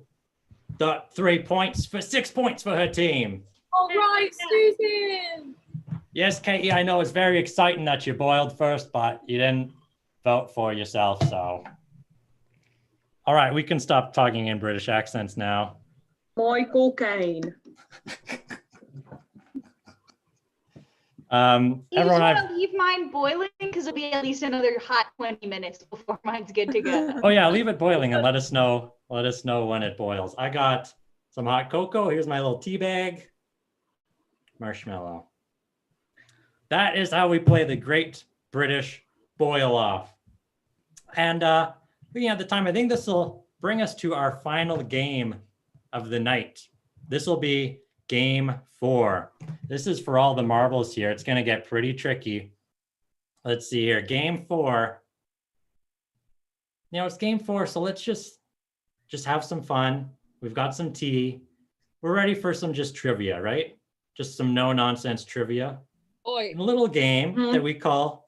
the 3 points for 6 points for her team. All right, Susan. Yes, Katie, I know it's very exciting that you boiled first, but you didn't vote for yourself, so. All right, we can stop talking in British accents now. Michael Caine. You Everyone, just want to leave mine boiling because it'll be at least another hot 20 minutes before mine's good to go. oh yeah, leave it boiling and let us know when it boils. I got some hot cocoa. Here's my little tea bag. Marshmallow. That is how we play the Great British Boil Off. And looking at the time, I think this will bring us to our final game of the night. This will be game 4. This is for all the marbles here. It's going to get pretty tricky. Let's see here. Game 4. It's game 4, so let's just have some fun. We've got some tea. We're ready for some just trivia, right? Just some no-nonsense trivia. Oi. A little game that we call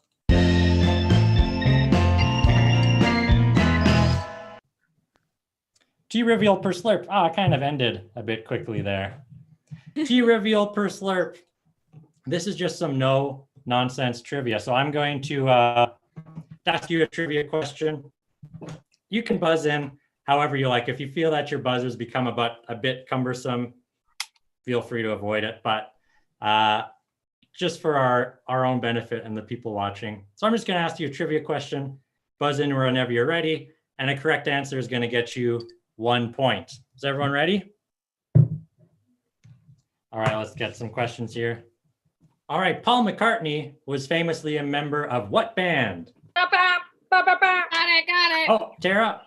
Tea Reveal per Slurp. I kind of ended a bit quickly there. Tea Reveal per Slurp. This is just some no-nonsense trivia. So I'm going to ask you a trivia question. You can buzz in however you like. If you feel that your buzzers become a bit cumbersome, feel free to avoid it. But just for our own benefit and the people watching. So I'm just going to ask you a trivia question. Buzz in whenever you're ready. And a correct answer is going to get you 1 point. Is everyone ready? All right, let's get some questions here. All right, Paul McCartney was famously a member of what band? Got it. Oh, Tara,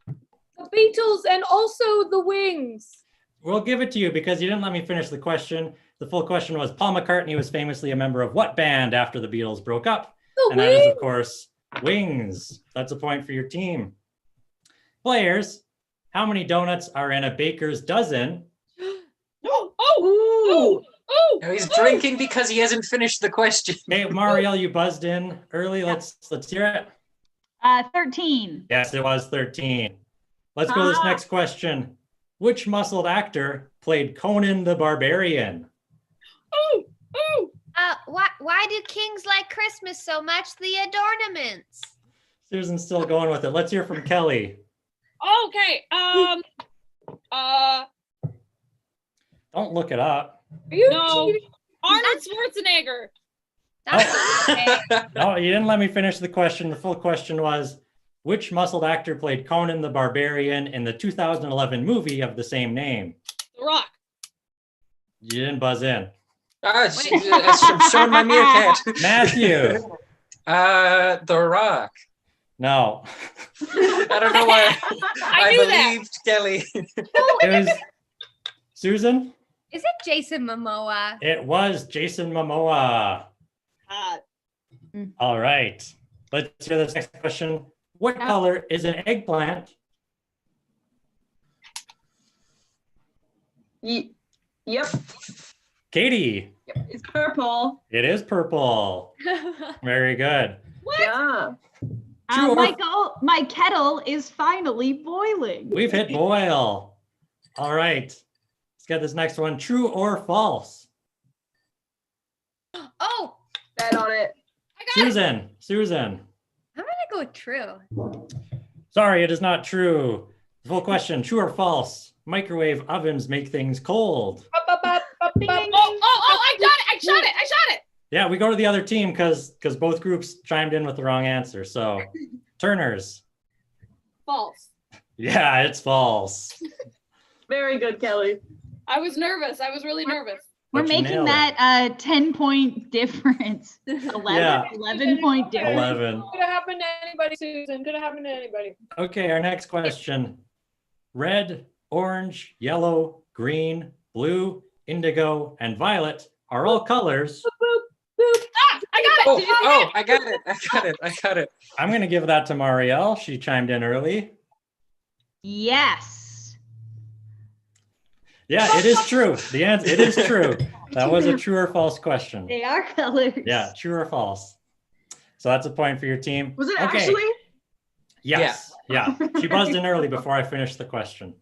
The Beatles and also the Wings. we'll give it to you because you didn't let me finish the question. The full question was Paul McCartney was famously a member of what band after the Beatles broke up? The And that is, Wings. of course, Wings. That's a point for your team. Players, how many donuts are in a baker's dozen? Oh. Now he's drinking because he hasn't finished the question. Hey, Marielle, you buzzed in early. Let's hear it. 13. Yes, it was 13. Let's go to this next question. Which muscled actor played Conan the Barbarian? Why do kings like Christmas so much? The adornments. Susan's still going with it. Let's hear from Kelly. Okay. Don't look it up. Are you No. cheating? Arnold Schwarzenegger. That's okay. No, you didn't let me finish the question. The full question was, which muscled actor played Conan the Barbarian in the 2011 movie of the same name? The Rock. You didn't buzz in. It's showing my meerkat. Matthew. The Rock. No. I don't know why. I knew that. believed Kelly. It was Susan. Is it Jason Momoa? It was Jason Momoa. All right. Let's hear this next question. What color is an eggplant? Yep. Katie. It's purple. It is purple. Very good. Yeah. True or- My kettle is finally boiling. We've hit boil. All right. Let's get this next one. True or false? Oh, Bet on it. I got it. Susan. I'm gonna go with true. Sorry, it is not true. Full question. True or false? Microwave ovens make things cold. Oh, I got it. I shot it. Yeah, we go to the other team because both groups chimed in with the wrong answer. So, Turners. False. Yeah, it's false. Very good, Kelly. I was nervous. I was really nervous. We're But you making nailed it. that a 10-point difference. 11, Yeah. 11-point difference. 11. Could have happened to anybody, Susan. Could have happened to anybody. Okay, our next question. Red, orange, yellow, green, blue, indigo, and violet are all colors. I got it. I got it. I'm going to give that to Marielle. She chimed in early. Yes. Yeah, it is true. The answer, it is true. That was a true or false question. They are colors. Yeah, true or false. So that's a point for your team. Was it Okay. actually? Yes. Yeah. She buzzed in early before I finished the question.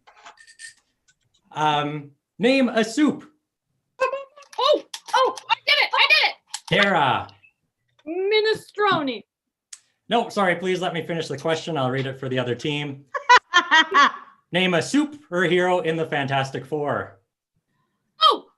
Name a soup. Oh, I did it. Tara. Minestrone. No, sorry, please let me finish the question. I'll read it for the other team. Name a superhero in the Fantastic Four. Oh!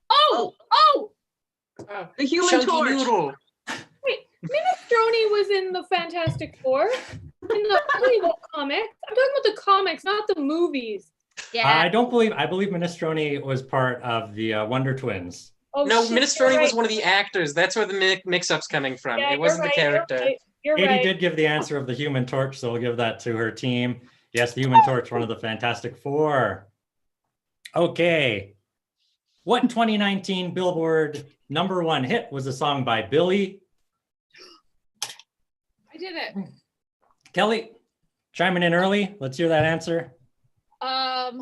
The Human Chunky Torch. Noodle. Minestrone was in the Fantastic Four. In the Hollywood comics. I'm talking about the comics, not the movies. Yeah. I believe Minestrone was part of the Wonder Twins. Oh, No, shit, Minestrone you're was right. one of the actors. That's where the mix-up's coming from. Yeah, It wasn't the you're right, character. You're Katie right. did give the answer of the Human Torch, so we'll give that to her team. Yes, the Human Torch, one of the Fantastic Four. Okay. What 2019 Billboard #1 hit was a song by Billy? I did it. Kelly, chiming in early. Let's hear that answer. I'm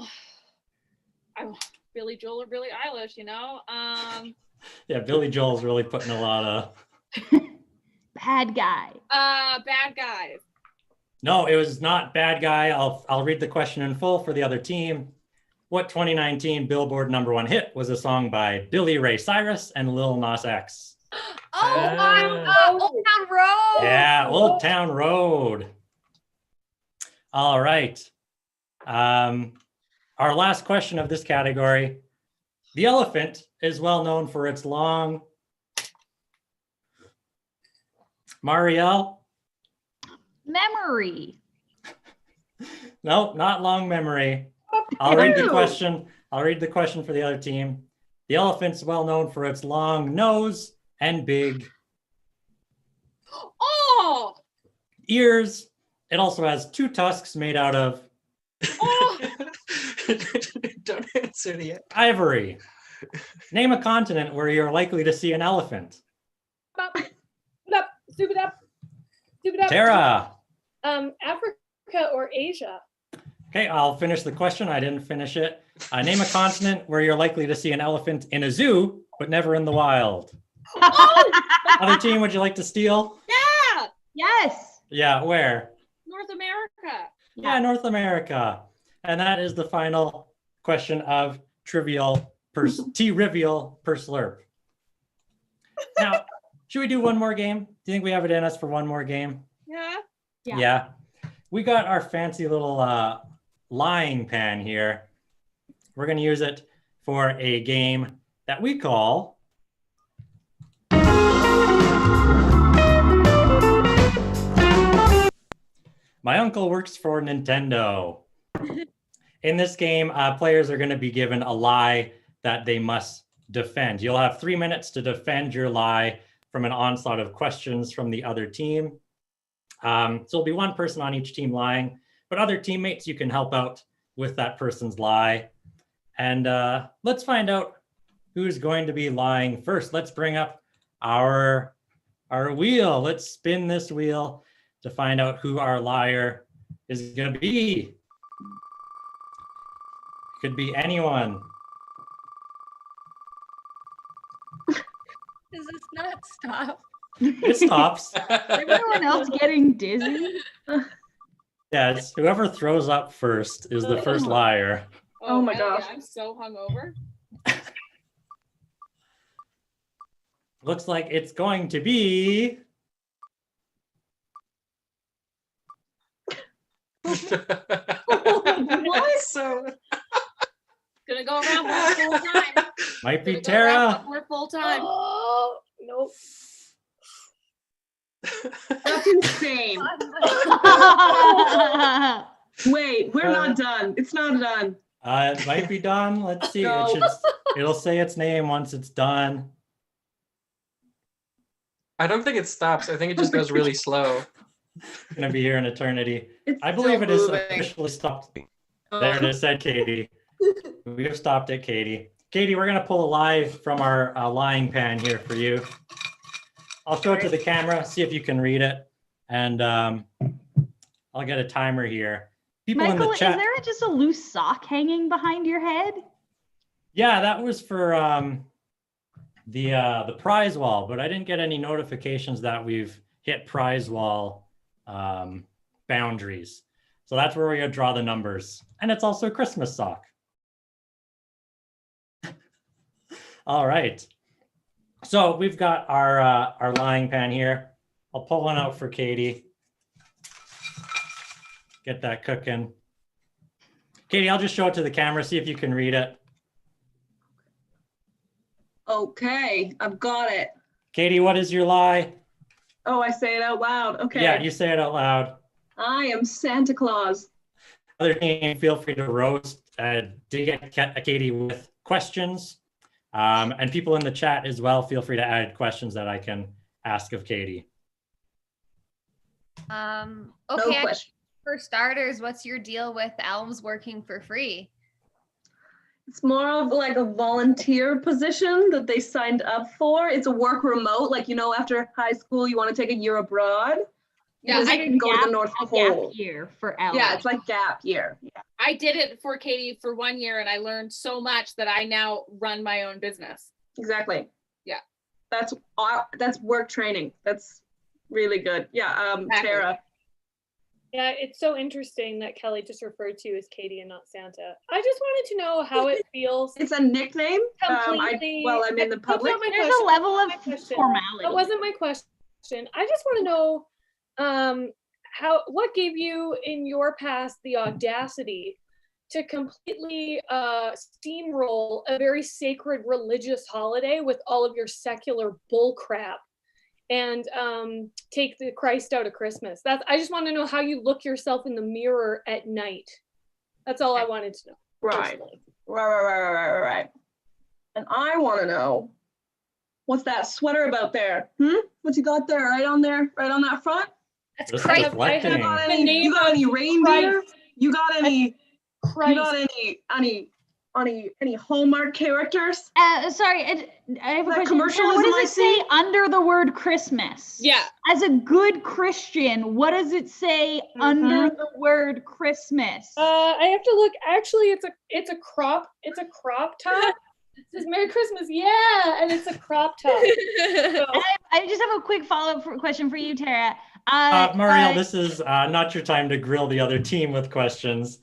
Billy Joel or Billie Eilish, you know. Yeah, Billy Joel's really putting a lot of... Bad guy. Bad guys. No, it was not Bad Guy. I'll read the question in full for the other team. What 2019 Billboard #1 hit was a song by Billy Ray Cyrus and Lil Nas X? Old Town Road. Yeah, Old Town Road. All right. Our last question of this category. The elephant is well known for its long... Marielle? Memory. No, not long memory. I'll read the question. I'll read the question for the other team. The elephant's well known for its long nose and big Oh! ears. It also has 2 tusks made out of Oh! Don't answer it yet. ivory. Name a continent where you're likely to see an elephant. Stupid up. Tara. Africa or Asia? Okay, I'll finish the question. I didn't finish it. Name a continent where you're likely to see an elephant in a zoo, but never in the wild. Other team, would you like to steal? Yeah! Yes. Yeah, where? North America. Yeah, North America. And that is the final question of T-Rivial per Slurp. Now, should we do one more game? Do you think we have it in us for one more game? Yeah. Yeah. We got our fancy little lying pan here. We're going to use it for a game that we call My Uncle Works for Nintendo. In this game, players are going to be given a lie that they must defend. You'll have 3 minutes to defend your lie from an onslaught of questions from the other team. So it'll be one person on each team lying, but other teammates, you can help out with that person's lie. And let's find out who's going to be lying first. Let's bring up our wheel. Let's spin this wheel to find out who our liar is going to be. Could be anyone. Does this not stop? It stops. Everyone else getting dizzy. Yeah, it's whoever throws up first is the first liar. Oh my hell gosh. yeah, I'm so hungover. Looks like it's going to be What? So Gonna go around one full time. might be Gonna go around Tara. one more full time. Oh, nope. That's insane. Wait, we're not done. It's not done. It might be done. Let's see. No. It'll say its name once it's done. I don't think it stops. I think it just goes really slow. It's gonna be here in eternity. It's I believe it still is moving. officially stopped. There it is, said Katie. We have stopped it, Katie. Katie, we're gonna pull a lie from our lying pan here for you. I'll show it to the camera, see if you can read it, and I'll get a timer here. People in Michael, the is chat. there just a loose sock hanging behind your head? Yeah, that was for the prize wall, but I didn't get any notifications that we've hit prize wall boundaries. So that's where we're gonna draw the numbers. And it's also a Christmas sock. All right. So we've got our lying pan here. I'll pull one out for Katie. Get that cooking. Katie, I'll just show it to the camera, see if you can read it. Okay, I've got it. Katie, what is your lie? Oh, I say it out loud. Okay. Yeah, you say it out loud. I am Santa Claus. Other team, feel free to roast Katie with questions. And people in the chat as well, feel free to add questions that I can ask of Katie. No Okay, question. for starters, what's your deal with Elms working for free? It's more of like a volunteer position that they signed up for. It's a work remote, like, after high school, you want to take a year abroad. Yeah, Because I you can go to the North A Pole. gap year for Ellie. Yeah, it's like gap year. Yeah. I did it for Katie for 1 year and I learned so much that I now run my own business. Exactly. Yeah. That's work training. That's really good. Yeah, Exactly. Tara. Yeah, it's so interesting that Kelly just referred to you as Katie and not Santa. I just wanted to know how it feels. It's a nickname. Completely. I'm in the That's public. not my There's question. a level of That's not my question. formality. That wasn't my question. I just want to know what gave you in your past the audacity to completely steamroll a very sacred religious holiday with all of your secular bullcrap and take the Christ out of Christmas. I just want to know how you look yourself in the mirror at night. That's all I wanted to know. Right. personally. Right. And I want to know, what's that sweater about there? What you got there? Right on there? Right on that front? That's Just Christ. reflecting. You got The any? name You got any of reindeer? Christ. You got any? You Christ. got any Hallmark characters? Sorry, I have a That question. Sarah, what commercialism I does it say see? under the word Christmas? Yeah. As a good Christian, what does it say under the word Christmas? I have to look. Actually, it's a crop top. It says Merry Christmas, yeah, and it's a crop top. So, I just have a quick follow-up question for you, Tara. Mariel, this is not your time to grill the other team with questions.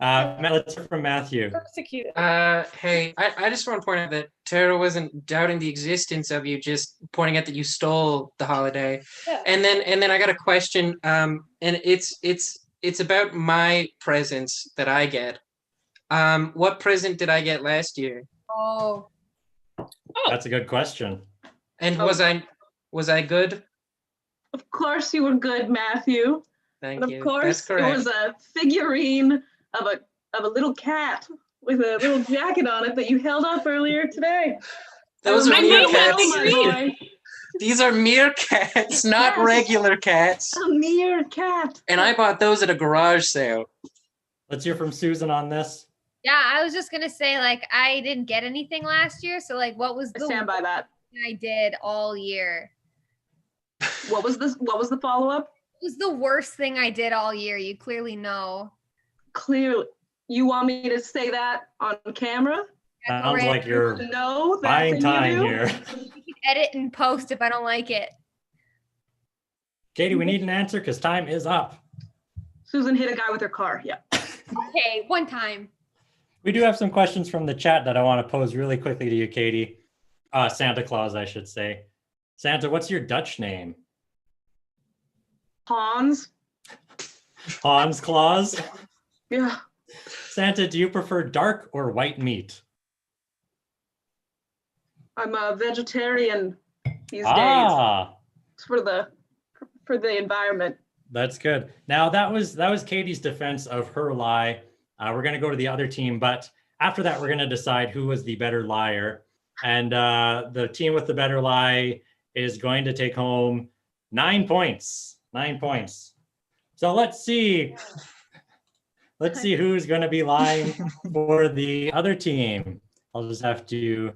Let's hear from Matthew. persecuted. Hey, I just want to point out that Tara wasn't doubting the existence of you, just pointing out that you stole the holiday. Yeah. And then I got a question, and it's about my presents that I get. What present did I get last year? Oh, That's a good question. And Oh. was I good? Of course you were good, Matthew. Thank And you. of That's course it correct. was a figurine of a little cat with a little jacket on it that you held up earlier today. Those are I made that Oh my meerkats. boy. These are meerkats, not Yes. regular cats. A meerkat. And I bought those at a garage sale. Let's hear from Susan on this. yeah. I was just gonna say, like, I didn't get anything last year, so like, what was I the stand by that. thing I did all year? What was the follow-up? What was the worst thing I did all year? You clearly know. Clearly. You want me to say that on camera? Yeah, go Sounds right like ahead. you're No, buying time here. You can edit and post if I don't like it. Katie, we need an answer because time is up. Susan hit a guy with her car. Yeah. Okay, one time. We do have some questions from the chat that I want to pose really quickly to you, Katie. Santa Claus, I should say. Santa, what's your Dutch name? Hans. Hans Claus? Yeah. Santa, do you prefer dark or white meat? I'm a vegetarian these days. Ah, It's for the environment. that's good. Now that was Katie's defense of her lie. We're gonna go to the other team, but after that, we're gonna decide who was the better liar. And the team with the better lie is going to take home 9 points. 9 points. So let's see who's going to be lying for the other team. I'll just have to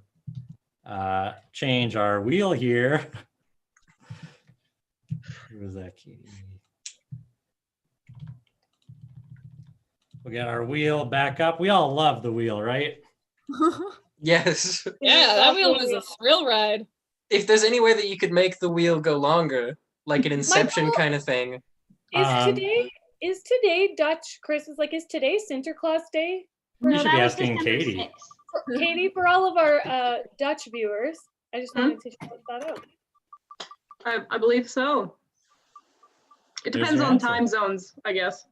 change our wheel here. Who was that, Katie? We'll get our wheel back up. We all love the wheel, right? Yes. Yeah, that wheel was a thrill ride. If there's any way that you could make the wheel go longer, like an Inception Michael- kind of thing. Is today Dutch Christmas? Like, is today Sinterklaas Day? You should that be was asking December Katie. 6th. Katie, for all of our Dutch viewers, I just wanted to shout that out. I believe so. It There's depends your on answer. time zones, I guess.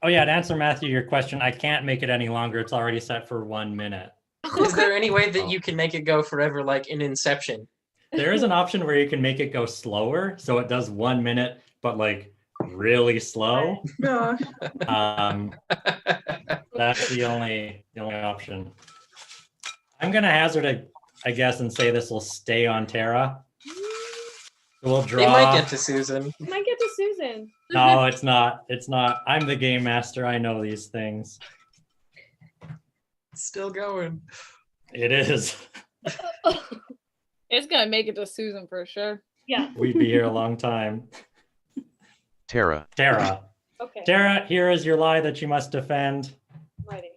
Oh yeah, to answer Matthew your question, I can't make it any longer. It's already set for 1 minute. Is there any way that you can make it go forever, like in Inception? There is an option where you can make it go slower, so it does 1 minute, but like really slow. Gosh. That's the only option. I'm gonna hazard a guess and say this will stay on Tara. We'll draw. It might get to Susan. It might get to Susan. No, it's not. It's not. I'm the game master. I know these things. Still going. It is. It's gonna make it to Susan for sure. Yeah. We'd be here a long time. Tara. Tara. Okay. Tara, here is your lie that you must defend. Ready.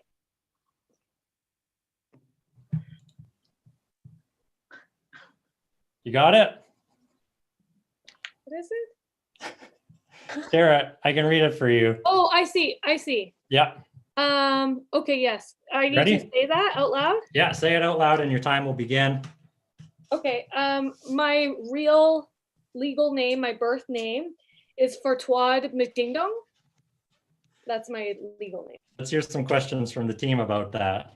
You got it? What is it? Tara, I can read it for you. Oh, I see. I see. Yep. Okay, yes. I need Ready? to say that out loud. Yeah, say it out loud and your time will begin. Okay. My real legal name, my birth name, is Fartwad McDingdong. That's my legal name. Let's hear some questions from the team about that.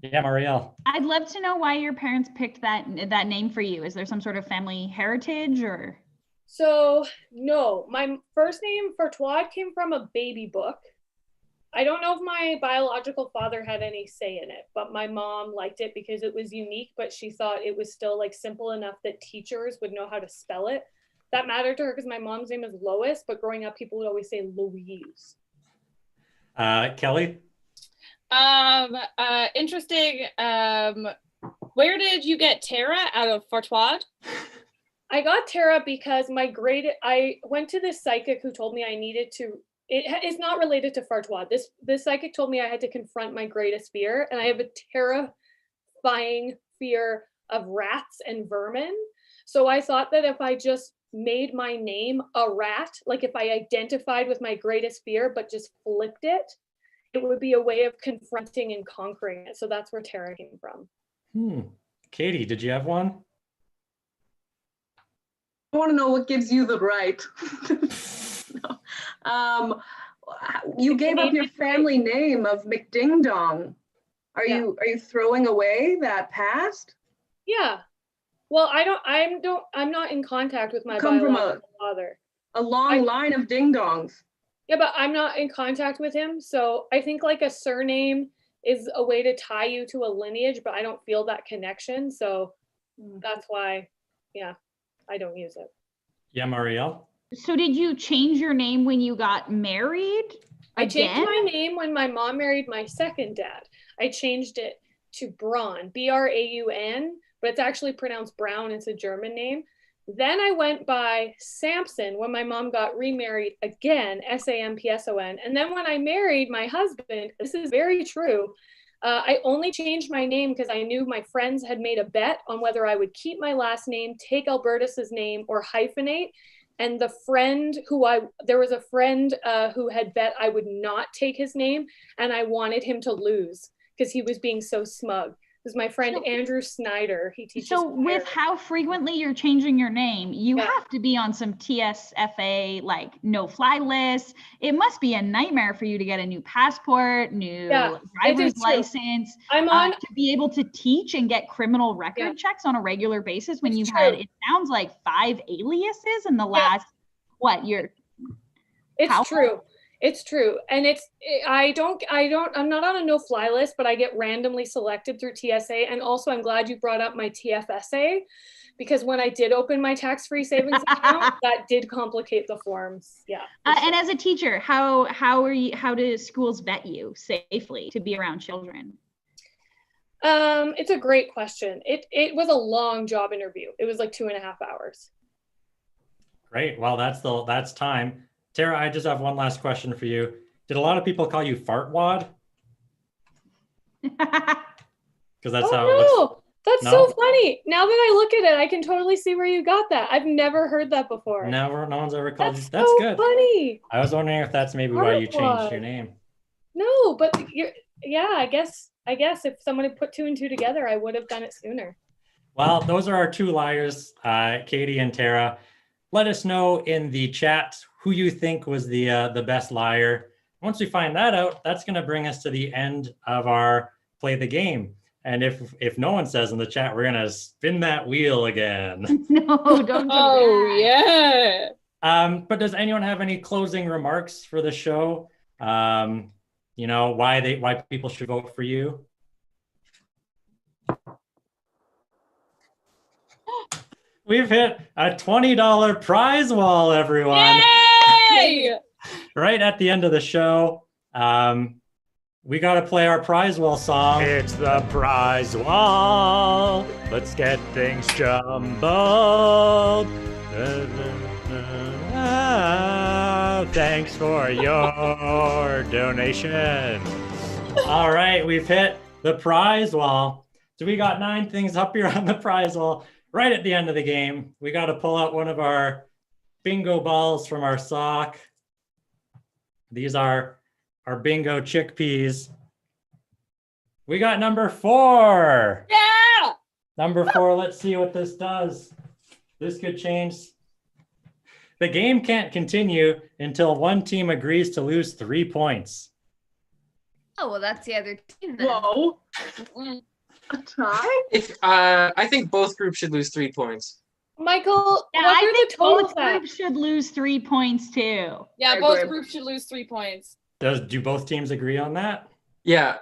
Yeah, Marielle. I'd love to know why your parents picked that name for you. Is there some sort of family heritage or? So no, my first name Fartwad came from a baby book. I don't know if my biological father had any say in it, but my mom liked it because it was unique, but she thought it was still like simple enough that teachers would know how to spell it. That mattered to her because my mom's name is Lois, but growing up people would always say Louise. Kelly? Interesting. Where did you get Tara out of Fartwad? I got Tara because I went to this psychic who told me I needed to, it's not related to Fartwad. This psychic told me I had to confront my greatest fear, and I have a terrifying fear of rats and vermin. So I thought that if I just made my name a rat, like if I identified with my greatest fear, but just flipped it, it would be a way of confronting and conquering it. So that's where Tara came from. Katie, did you have one? I want to know what gives you the right. No. You gave up your family name of McDingdong. Are you throwing away that past? Yeah. Well, I'm not in contact with my Come from biological father. A long line of ding-dongs. Yeah, but I'm not in contact with him. So I think like a surname is a way to tie you to a lineage, but I don't feel that connection. So that's why, yeah, I don't use it. Yeah, Marielle? So did you change your name when you got married? I changed again? my name when my mom married my second dad. I changed it to Braun, Braun, but it's actually pronounced Brown. It's a German name. Then I went by Samson when my mom got remarried again, Sampson. And then when I married my husband, this is very true, I only changed my name because I knew my friends had made a bet on whether I would keep my last name, take Albertus's name, or hyphenate. And there was a friend who had bet I would not take his name, and I wanted him to lose because he was being so smug. This is my friend Andrew Snyder. He teaches. So with how frequently you're changing your name, you have to be on some TSFA like no-fly lists. It must be a nightmare for you to get a new passport, new driver's license. I'm on to be able to teach and get criminal record checks on a regular basis when you've had, it sounds like 5 aliases in the last It's true. It's true. And I'm not on a no-fly list, but I get randomly selected through TSA. And also I'm glad you brought up my TFSA, because when I did open my tax-free savings account, that did complicate the forms. Yeah. And as a teacher, how do schools vet you safely to be around children? It's a great question. It was a long job interview. It was like 2.5 hours. Great. Well, that's time. Tara, I just have one last question for you. Did a lot of people call you Fartwad? Because that's how it looks. That's so funny. Now that I look at it, I can totally see where you got that. I've never heard that before. No one's ever called you. That's so good. Funny. I was wondering if that's maybe why you changed your name. No, but I guess if someone had put 2 and 2 together, I would have done it sooner. Well, those are our 2 liars, Katie and Tara. Let us know in the chat who you think was the best liar. Once we find that out, that's going to bring us to the end of our play the game. And if no one says in the chat, we're going to spin that wheel again. No, don't do Oh that. yeah. But does anyone have any closing remarks for the show? You know, why people should vote for you? We've hit a $20 prize wall, everyone. Yay! Right at the end of the show. We got to play our prize wall song. It's the prize wall. Let's get things jumbled. Thanks for your donation. All right, we've hit the prize wall. So we got 9 things up here on the prize wall. Right at the end of the game, we got to pull out one of our bingo balls from our sock. These are our bingo chickpeas. We got number 4. Yeah! Number 4, let's see what this does. This could change. The game can't continue until one team agrees to lose 3 points. Oh, well, that's the other team then. Whoa. A tie? I think both groups should lose 3 points. Michael, Yeah, what I are think the totals both at? groups should lose 3 points too. Yeah, I both agree. groups should lose 3 points. Do both teams agree on that? Yeah.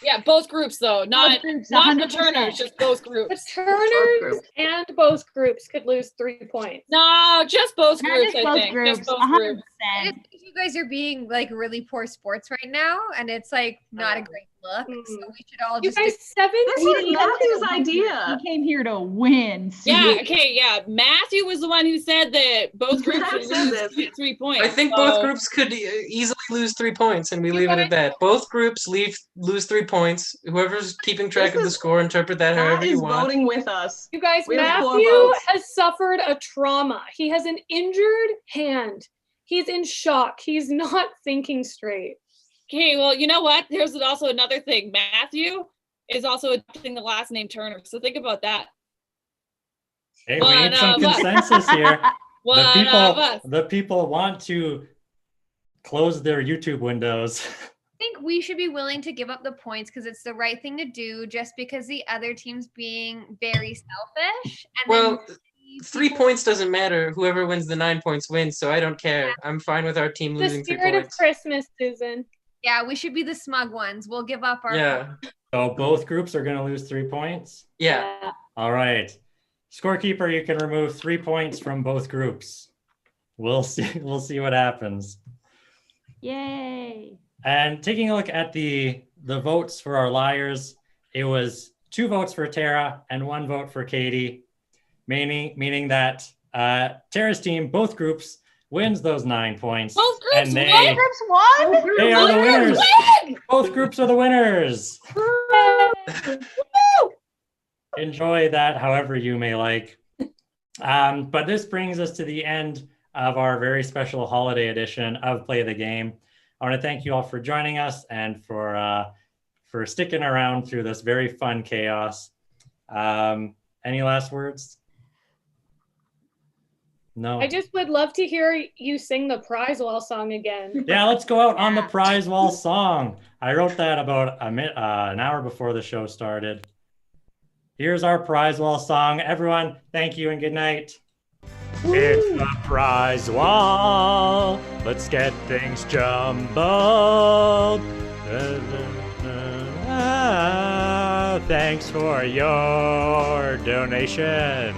Yeah, both groups though, not groups, not the 100%. Turners, just both The groups. Turners and both groups could lose 3 points. No, just both Not groups. just I both think groups, just both 100%. groups. I just think you guys are being like really poor sports right now, and it's like not a great look. So we should all You just guys, 7 This was teams. Matthew's idea. He came here to win. Yeah, okay, yeah. Matthew was the one who said that both groups Matt should said lose this. 3 points. I think both groups could easily lose 3 points, and we leave it at that. Both groups lose 3 points. Whoever's keeping track of the score, interpret that Matt however you is want. voting with us. You guys, We have 4 Matthew votes. has suffered a trauma. He has an injured hand. He's in shock. He's not thinking straight. Okay, well, you know what? There's also another thing. Matthew is also adopting the last name Turner, so think about that. Hey, we One need some of us. consensus here. One of us. The people want to close their YouTube windows. I think we should be willing to give up the points because it's the right thing to do, just because the other team's being very selfish. And Well, then 3 points doesn't matter. Whoever wins the 9 points wins, so I don't care. I'm fine with our team The losing 3 spirit of points. Christmas, Susan. yeah, we should be the smug ones. We'll give up our Yeah, So both groups are going to lose 3 points. yeah. All right. Scorekeeper, you can remove 3 points from both groups. We'll see. We'll see what happens. Yay. And taking a look at the votes for our liars, it was 2 votes for Tara and 1 vote for Katie, meaning that Tara's team, both groups, wins those 9 points. Both groups and win? Both groups won? they are the Both groups winners. win! Both groups are the winners. Enjoy that however you may like. But this brings us to the end of our very special holiday edition of Play the Game. I want to thank you all for joining us and for sticking around through this very fun chaos. Any last words? No. I just would love to hear you sing the prize wall song again. Yeah, let's go out on the prize wall song. I wrote that about an hour before the show started. Here's our prize wall song. Everyone, thank you and good night. It's the prize wall. Let's get things jumbled. Thanks for your donation.